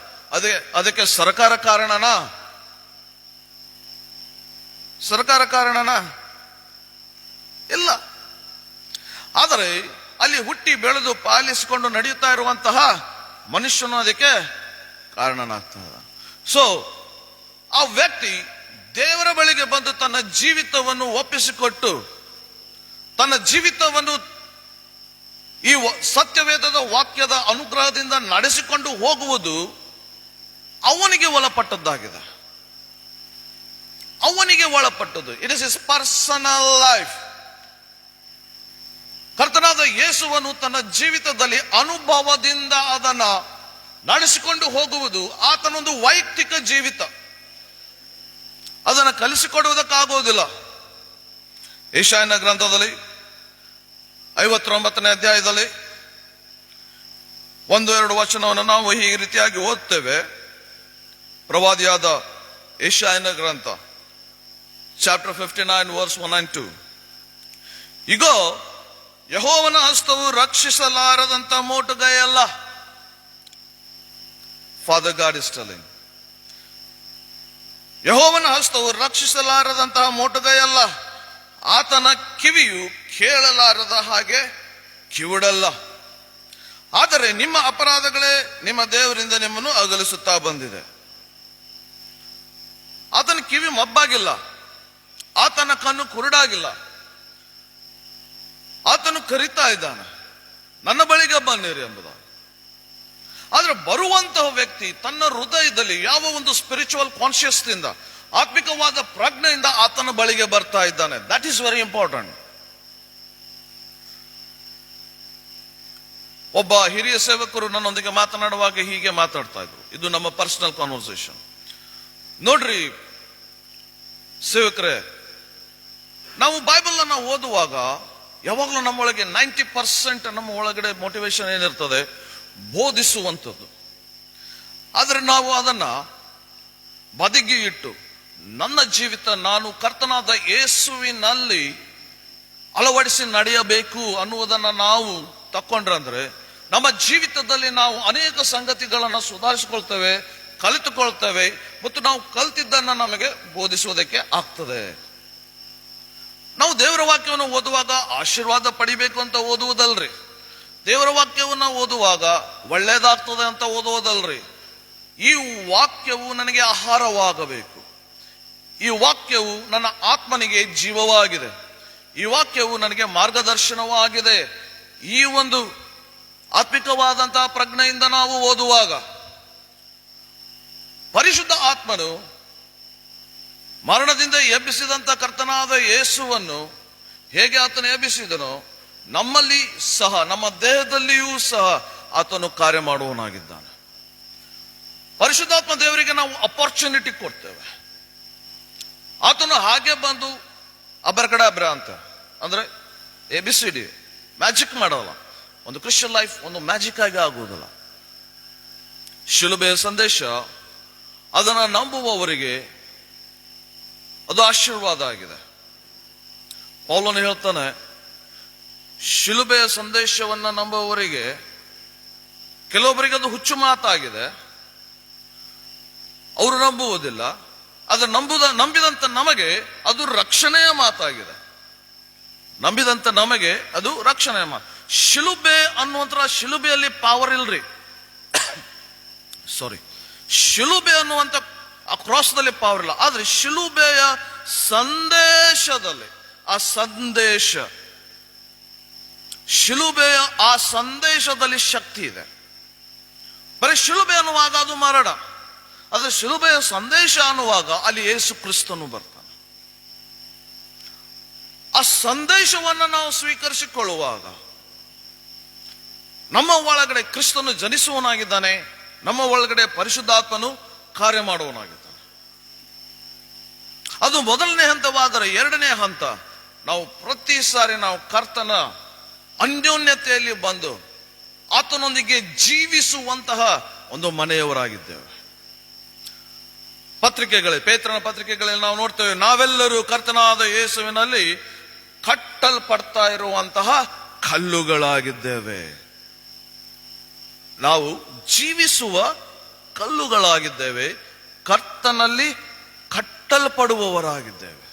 ಅದಕ್ಕೆ ಸರ್ಕಾರ ಕಾರಣನಾ? ಇಲ್ಲ. ಆದರೆ ಅಲ್ಲಿ ಹುಟ್ಟಿ ಬೆಳೆದು ಪಾಲಿಸಿಕೊಂಡು ನಡೆಯುತ್ತಾ ಇರುವಂತಹ ಮನುಷ್ಯನು ಅದಕ್ಕೆ ಕಾರಣನಾಗ್ತದೆ. ಸೊ ಆ ವ್ಯಕ್ತಿ ದೇವರ ಬಳಿಗೆ ಬಂದು ತನ್ನ ಜೀವಿತವನ್ನು ಒಪ್ಪಿಸಿಕೊಟ್ಟು, ತನ್ನ ಜೀವಿತವನ್ನು ಈ ಸತ್ಯವೇದದ ವಾಕ್ಯದ ಅನುಗ್ರಹದಿಂದ ನಡೆಸಿಕೊಂಡು ಹೋಗುವುದು ಅವನಿಗೆ ಒಳಪಟ್ಟದ್ದಾಗಿದೆ. It is his personal life. ಕರ್ತನಾದ ಯೇಸುವನ್ನು ತನ್ನ ಜೀವಿತದಲ್ಲಿ ಅನುಭವದಿಂದ ಅದನ್ನ ನಡೆಸಿಕೊಂಡು ಹೋಗುವುದು ಆತನೊಂದು ವೈಯಕ್ತಿಕ ಜೀವಿತ. ಅದನ್ನು ಕಲಿಸಿಕೊಡುವುದಕ್ಕಾಗುವುದಿಲ್ಲ. ಯೆಶಾಯನ ಗ್ರಂಥದಲ್ಲಿ 59ನೇ ಅಧ್ಯಾಯದಲ್ಲಿ 1-2 ವಚನವನ್ನು ನಾವು ಈ ರೀತಿಯಾಗಿ ಓದ್ತೇವೆ. ಪ್ರವಾದಿಯಾದ ಯೆಶಾಯನ ಗ್ರಂಥ ಚಾಪ್ಟರ್ 59 ವರ್ಸ್ 1 and 2. ಇಗೋ, ಯೆಹೋವನ ಹಸ್ತವು ರಕ್ಷಿಸಲಾರದಂತ ಮೋಟುಗೈಯಲ್ಲ. ಫಾದರ್ ಗಾಡ್ ಇಸ್ ಟೆಲ್ಲಿಂಗ್, ಯೆಹೋವನ ಹಸ್ತವು ರಕ್ಷಿಸಲಾರದಂತಹ ಮೋಟುಗೈಯಲ್ಲ, ಆತನ ಕಿವಿಯು ಕೇಳಲಾರದ ಹಾಗೆ ಕಿವುಡಲ್ಲ. ಆದರೆ ನಿಮ್ಮ ಅಪರಾಧಗಳೇ ನಿಮ್ಮ ದೇವರಿಂದ ನಿಮ್ಮನ್ನು ಅಗಲಿಸುತ್ತಾ ಬಂದಿದೆ. ಆತನ ಕಿವಿ ಮಬ್ಬಾಗಿಲ್ಲ, ಆತನ ಕಣ್ಣು ಕುರುಡಾಗಿಲ್ಲ. ಆತನು ಕರೀತಾ ಇದ್ದಾನೆ, ನನ್ನ ಬಳಿಗೆ ಬನ್ನಿರಿ ಎಂಬುದಾಗಿ. ಆದ್ರೆ ಬರುವಂತಹ ವ್ಯಕ್ತಿ ತನ್ನ ಹೃದಯದಲ್ಲಿ ಯಾವ ಒಂದು ಸ್ಪಿರಿಚುವಲ್ ಕಾನ್ಶಿಯಸ್ನಿಂದ, ಆತ್ಮಿಕವಾದ ಪ್ರಜ್ಞೆಯಿಂದ ಆತನ ಬಳಿಗೆ ಬರ್ತಾ ಇದ್ದಾನೆ. That is very important. ಒಬ್ಬ ಹಿರಿಯ ಸೇವಕರು ನನ್ನೊಂದಿಗೆ ಮಾತನಾಡುವಾಗ ಹೀಗೆ ಮಾತಾಡ್ತಾ ಇದ್ರು. ಇದು ನಮ್ಮ ಪರ್ಸನಲ್ ಕಾನ್ವರ್ಸೇಷನ್. ನೋಡ್ರಿ ಸೇವಕರೇ, ನಾವು ಬೈಬಲ್ ಅನ್ನ ಓದುವಾಗ ಯಾವಾಗಲೂ ನಮ್ಮೊಳಗೆ 90% ನಮ್ಮ ಒಳಗಡೆ ಮೋಟಿವೇಶನ್ ಏನಿರ್ತದೆ, ಬೋಧಿಸುವಂಥದ್ದು. ಆದರೆ ನಾವು ಅದನ್ನ ಬದಿಗೆ ಇಟ್ಟು ನನ್ನ ಜೀವಿತ ನಾನು ಕರ್ತನಾದ ಯೇಸುವಿನಲ್ಲಿ ಅಳವಡಿಸಿ ನಡೆಯಬೇಕು ಅನ್ನುವುದನ್ನು ನಾವು ತಕ್ಕೊಂಡ್ರಂದ್ರೆ ನಮ್ಮ ಜೀವಿತದಲ್ಲಿ ನಾವು ಅನೇಕ ಸಂಗತಿಗಳನ್ನು ಸುಧಾರಿಸಿಕೊಳ್ತೇವೆ, ಕಲಿತುಕೊಳ್ತೇವೆ, ಮತ್ತು ನಾವು ಕಲಿತಿದ್ದನ್ನು ನಮಗೆ ಬೋಧಿಸುವುದಕ್ಕೆ ಆಗ್ತದೆ. ನಾವು ದೇವರ ವಾಕ್ಯವನ್ನು ಓದುವಾಗ ಆಶೀರ್ವಾದ ಪಡಿಬೇಕು ಅಂತ ಓದುವುದಲ್ರಿ, ದೇವರ ವಾಕ್ಯವನ್ನು ಓದುವಾಗ ಒಳ್ಳೇದಾಗ್ತದೆ ಅಂತ ಓದುವುದಲ್ರಿ. ಈ ವಾಕ್ಯವು ನನಗೆ ಆಹಾರವಾಗಬೇಕು, ಈ ವಾಕ್ಯವು ನನ್ನ ಆತ್ಮನಿಗೆ ಜೀವವಾಗಿದೆ, ಈ ವಾಕ್ಯವು ನನಗೆ ಮಾರ್ಗದರ್ಶನವಾಗಿದೆ. ಈ ಒಂದು ಆತ್ಮಿಕವಾದಂತಹ ಪ್ರಜ್ಞೆಯಿಂದ ನಾವು ಓದುವಾಗ ಪರಿಶುದ್ಧ ಆತ್ಮನು ಮರಣದಿಂದ ಎಬ್ಬಿಸಿದಂತ ಕರ್ತನಾದ ಯೇಸುವನ್ನು ಹೇಗೆ ಆತನು ಎಬ್ಬಿಸಿದನೋ, ನಮ್ಮಲ್ಲಿ ಸಹ, ನಮ್ಮ ದೇಹದಲ್ಲಿಯೂ ಸಹ ಆತನು ಕಾರ್ಯ ಮಾಡುವನಾಗಿದ್ದಾನೆ. ಪರಿಶುದ್ಧಾತ್ಮ ದೇವರಿಗೆ ನಾವು ಅಪರ್ಚುನಿಟಿ ಕೊಡ್ತೇವೆ. ಆತನು ಹಾಗೆ ಬಂದು ಅಬ್ರಕಡಾಬ್ರ ಅಂತ ಅಂದ್ರೆ ABCD ಮ್ಯಾಜಿಕ್ ಮಾಡೋಲ್ಲ. ಒಂದು ಕ್ರಿಶ್ಚಿಯನ್ ಲೈಫ್ ಒಂದು ಮ್ಯಾಜಿಕ್ ಆಗಿ ಆಗುವುದಿಲ್ಲ. ಶಿಲುಬೆಯ ಸಂದೇಶ ಅದನ್ನು ನಂಬುವವರಿಗೆ ಅದು ಆಶೀರ್ವಾದ ಆಗಿದೆ. ಪೌಲನು ಹೇಳ್ತಾನೆ, ಶಿಲುಬೆಯ ಸಂದೇಶವನ್ನ ನಂಬುವವರಿಗೆ ಕೆಲವೊಬ್ಬರಿಗೆ ಅದು ಹುಚ್ಚು ಮಾತಾಗಿದೆ, ಅವರು ನಂಬುವುದಿಲ್ಲ. ಆದರೆ ನಂಬಿದಂತ ನಮಗೆ ಅದು ರಕ್ಷಣೆಯ ಮಾತಾಗಿದೆ. ನಂಬಿದಂತ ನಮಗೆ ಅದು ರಕ್ಷಣೆಯ ಮಾತು. ಶಿಲುಬೆ ಅನ್ನುವಂಥ ಶಿಲುಬೆಯಲ್ಲಿ ಪವರ್ ಇಲ್ರಿ, ಸಾರಿ, ಶಿಲುಬೆ ಅನ್ನುವಂಥ ಆ ಕ್ರಾಸ್ದಲ್ಲಿ ಪವರ್ ಇಲ್ಲ. ಆದ್ರೆ ಶಿಲುಬೆಯ ಸಂದೇಶದಲ್ಲಿ ಆ ಸಂದೇಶ, ಶಿಲುಬೆಯ ಆ ಸಂದೇಶದಲ್ಲಿ ಶಕ್ತಿ ಇದೆ. ಬರೀ ಶಿಲುಬೆ ಅನ್ನುವಾಗ ಅದು ಮರಣ, ಆದ್ರೆ ಶಿಲುಬೆಯ ಸಂದೇಶ ಅನ್ನುವಾಗ ಅಲ್ಲಿ ಯೇಸು ಕ್ರಿಸ್ತನು ಬರ್ತಾನೆ. ಆ ಸಂದೇಶವನ್ನು ನಾವು ಸ್ವೀಕರಿಸಿಕೊಳ್ಳುವಾಗ ನಮ್ಮ ಒಳಗಡೆ ಕ್ರಿಸ್ತನು ಜನಿಸುವನಾಗಿದ್ದಾನೆ, ನಮ್ಮ ಒಳಗಡೆ ಪರಿಶುದ್ಧಾತ್ಮನು ಕಾರ್ಯ ಮಾಡುವನಾಗಿದ್ದಾನೆ. ಅದು ಮೊದಲನೇ ಹಂತವಾದರೆ ಎರಡನೇ ಹಂತ, ನಾವು ಪ್ರತಿ ಸಾರಿ ನಾವು ಕರ್ತನ ಅನ್ಯೋನ್ಯತೆಯಲ್ಲಿ ಬಂದು ಆತನೊಂದಿಗೆ ಜೀವಿಸುವಂತಹ ಒಂದು ಮನೆಯವರಾಗಿದ್ದೇವೆ. ಪೇತ್ರನ ಪತ್ರಿಕೆಗಳಲ್ಲಿ ನಾವು ನೋಡ್ತೇವೆ, ನಾವೆಲ್ಲರೂ ಕರ್ತನಾದ ಯೇಸುವಿನಲ್ಲಿ ಕಟ್ಟಲ್ಪಡ್ತಾ ಇರುವಂತಹ ಕಲ್ಲುಗಳಾಗಿದ್ದೇವೆ. ನಾವು ಜೀವಿಸುವ ಕಲ್ಲುಗಳಾಗಿದ್ದೇವೆ, ಕರ್ತನಲ್ಲಿ ಕಟ್ಟಲ್ಪಡುವವರಾಗಿದ್ದೇವೆ.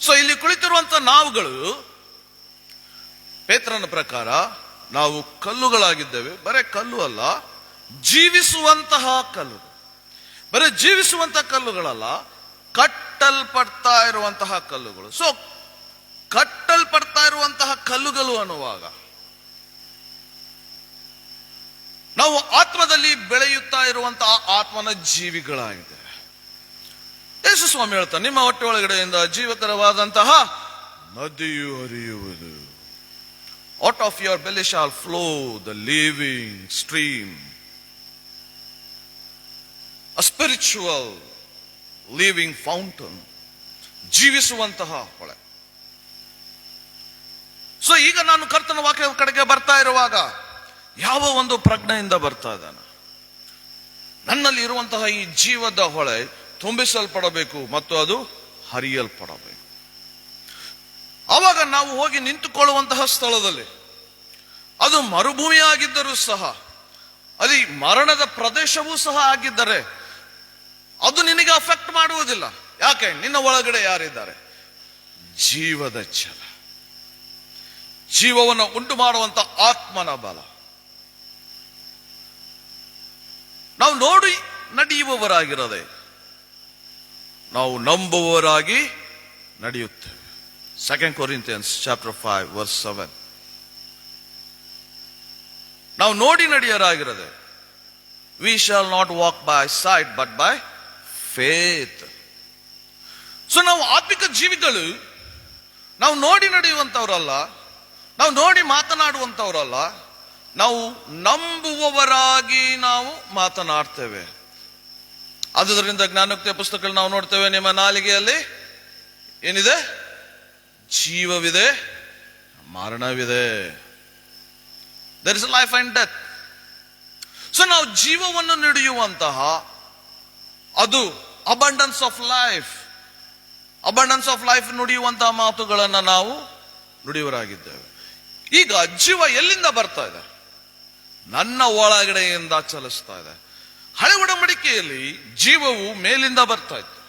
ಸೊ ಇಲ್ಲಿ ಕುಳಿತಿರುವಂತಹ ನಾವುಗಳು ಪೇತ್ರನ ಪ್ರಕಾರ ನಾವು ಕಲ್ಲುಗಳಾಗಿದ್ದೇವೆ. ಬರೇ ಕಲ್ಲು ಅಲ್ಲ, ಜೀವಿಸುವಂತಹ ಕಲ್ಲು. ಬರೀ ಜೀವಿಸುವಂತಹ ಕಲ್ಲುಗಳಲ್ಲ, ಕಟ್ಟಲ್ಪಡ್ತಾ ಇರುವಂತಹ ಕಲ್ಲುಗಳು. ಸೊ ಕಟ್ಟಲ್ಪಡ್ತಾ ಇರುವಂತಹ ಕಲ್ಲುಗಳು ಅನ್ನುವಾಗ ನಾವು ಆತ್ಮದಲ್ಲಿ ಬೆಳೆಯುತ್ತಾ ಇರುವಂತಹ ಆತ್ಮನ ಜೀವಿಗಳಾಗಿದ್ದೇವೆ. ಯೇಸು ಸ್ವಾಮಿ ಹೇಳ್ತಾನೆ, ನಿಮ್ಮ ಹೊಟ್ಟೆ ಒಳಗಡೆಯಿಂದ ಜೀವಕರವಾದಂತಹ ನದಿಯು ಹರಿಯುವುದು. Out of your belly shall flow the living stream. A spiritual living fountain, ಜೀವಿಸುವಂತಹ ಹೊಳೆ. ಸೊ ಈಗ ನಾನು ಕರ್ತನ ವಾಕ್ಯ ಕಡೆಗೆ ಬರ್ತಾ ಇರುವಾಗ ಯಾವ ಒಂದು ಪ್ರಜ್ಞೆಯಿಂದ ಬರ್ತಾ ಇದ್ದಾನೆ, ನನ್ನಲ್ಲಿ ಇರುವಂತಹ ಈ ಜೀವದ ಹೊಳೆ ತುಂಬಿಸಲ್ಪಡಬೇಕು ಮತ್ತು ಅದು ಹರಿಯಲ್ಪಡಬೇಕು. ಆವಾಗ ನಾವು ಹೋಗಿ ನಿಂತುಕೊಳ್ಳುವಂತಹ ಸ್ಥಳದಲ್ಲಿ ಅದು ಮರುಭೂಮಿ ಆಗಿದ್ದರೂ ಸಹ, ಅಲ್ಲಿ ಮರಣದ ಪ್ರದೇಶವೂ ಸಹ ಆಗಿದ್ದರೆ ಅದು ನಿನಗೆ ಅಫೆಕ್ಟ್ ಮಾಡುವುದಿಲ್ಲ. ಯಾಕೆ? ನಿನ್ನ ಒಳಗಡೆ ಯಾರಿದ್ದಾರೆ? ಜೀವದ ಛಲ, ಜೀವವನ್ನು ಉಂಟು ಮಾಡುವಂತ ಆತ್ಮನ ಬಲ. ನಾವು ನೋಡಿ ನಡೆಯುವವರಾಗಿರದೆ ನಾವು ನಂಬುವವರಾಗಿ ನಡೆಯುತ್ತೇವೆ. 2 Corinthians chapter 5 verse 7. ನಾವು ನೋಡಿ ನಡೆಯರಾಗಿರದೆ, we shall not walk by sight but by faith. So ನಾವು ಆತ್ಮಿಕ ಜೀವಿಗಳು, ನಾವು ನೋಡಿ ನಡೆಯುವಂತವರಲ್ಲ, ನಾವು ನೋಡಿ ಮಾತನಾಡುವಂತವರಲ್ಲ, ನಾವು ನಂಬುವವರಾಗಿ ನಾವು ಮಾತನಾಡ್ತೇವೆ. ಆದುದರಿಂದ ಜ್ಞಾನೋಕ್ತಿಯ ಪುಸ್ತಕಗಳು ನಾವು ನೋಡ್ತೇವೆ, ನಿಮ್ಮ ನಾಲಿಗೆಯಲ್ಲಿ ಏನಿದೆ? ಜೀವವಿದೆ, ಮರಣವಿದೆ. There is life and death. So ನಾವು ಜೀವವನ್ನು ನುಡಿಯುವಂತಹ ಅದು abundance of life, abundance of life ನುಡಿಯುವಂತಹ ಮಾತುಗಳನ್ನು ನಾವು ನುಡಿಯವರಾಗಿದ್ದೇವೆ. ಈಗ ಜೀವ ಎಲ್ಲಿಂದ ಬರ್ತಾ ಇದೆ? ನನ್ನ ಒಳಗಡೆಯಿಂದ ಚಲಿಸ್ತಾ ಇದೆ. ಹಳೆ ಒಡಂಬಡಿಕೆಯಲ್ಲಿ ಜೀವವು ಮೇಲಿಂದ ಬರ್ತಾ ಇತ್ತು,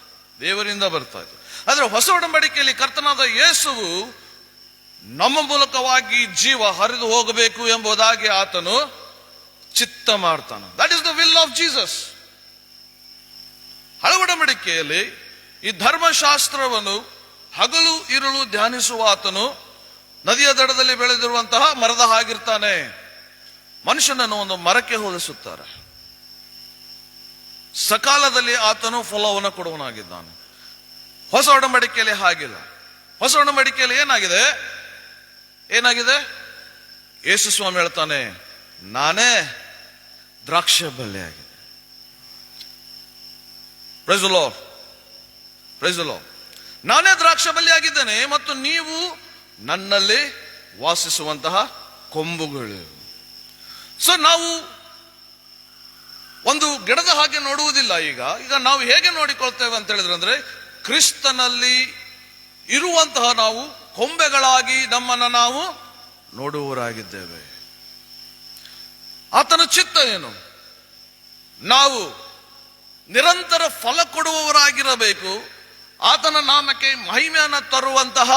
ದೇವರಿಂದ ಬರ್ತಾ ಇತ್ತು. ಆದ್ರೆ ಹೊಸ ಒಡಂಬಡಿಕೆಯಲ್ಲಿ ಕರ್ತನಾದ ಯೇಸುವು ನಮ್ಮ ಮೂಲಕವಾಗಿ ಜೀವ ಹರಿದು ಹೋಗಬೇಕು ಎಂಬುದಾಗಿ ಆತನು ಚಿತ್ತ ಮಾಡ್ತಾನೆ. That is the will of Jesus. ಹಳೆ ಒಡಂಬಡಿಕೆಯಲ್ಲಿ ಈ ಧರ್ಮಶಾಸ್ತ್ರವನ್ನು ಹಗಲು ಇರುಳು ಧ್ಯಾನಿಸುವ ಆತನು ನದಿಯ ದಡದಲ್ಲಿ ಬೆಳೆದಿರುವಂತಹ ಮರದ ಹಾಗಿರ್ತಾನೆ. ಮನುಷ್ಯನನ್ನು ಒಂದು ಮರಕ್ಕೆ ಹೋಲಿಸುತ್ತಾರೆ. ಸಕಾಲದಲ್ಲಿ ಆತನು ಫಲವನ್ನು ಕೊಡುವನಾಗಿದ್ದಾನೆ. ಹೊಸ ಒಡಂಬಡಿಕೆಯಲ್ಲಿ ಹಾಗಿಲ್ಲ. ಹೊಸ ಒಡಂಬಡಿಕೆಯಲ್ಲಿ ಏನಾಗಿದೆ? ಯೇಸು ಸ್ವಾಮಿ ಹೇಳ್ತಾನೆ, ನಾನೇ ದ್ರಾಕ್ಷ ಬಳ್ಳಿಯಾಗಿದೆ. Praise the Lord, praise the Lord. ನಾನೇ ದ್ರಾಕ್ಷ ಬಳ್ಳಿಯಾಗಿದ್ದೇನೆ ಮತ್ತು ನೀವು ನನ್ನಲ್ಲಿ ವಾಸಿಸುವಂತಹ ಕೊಂಬುಗಳು. ಸೊ ನಾವು ಒಂದು ಗಿಡದ ಹಾಗೆ ನೋಡುವುದಿಲ್ಲ. ಈಗ ನಾವು ಹೇಗೆ ನೋಡಿಕೊಳ್ತೇವೆ ಅಂತ ಹೇಳಿದ್ರೆ, ಅಂದ್ರೆ ಕ್ರಿಸ್ತನಲ್ಲಿ ಇರುವಂತಹ ನಾವು ಕೊಂಬೆಗಳಾಗಿ ನಮ್ಮನ್ನು ನಾವು ನೋಡುವವರಾಗಿದ್ದೇವೆ. ಆತನ ಚಿತ್ತ ಏನು? ನಾವು ನಿರಂತರ ಫಲ ಕೊಡುವವರಾಗಿರಬೇಕು. ಆತನ ನಾಮಕ್ಕೆ ಮಹಿಮೆಯನ್ನು ತರುವಂತಹ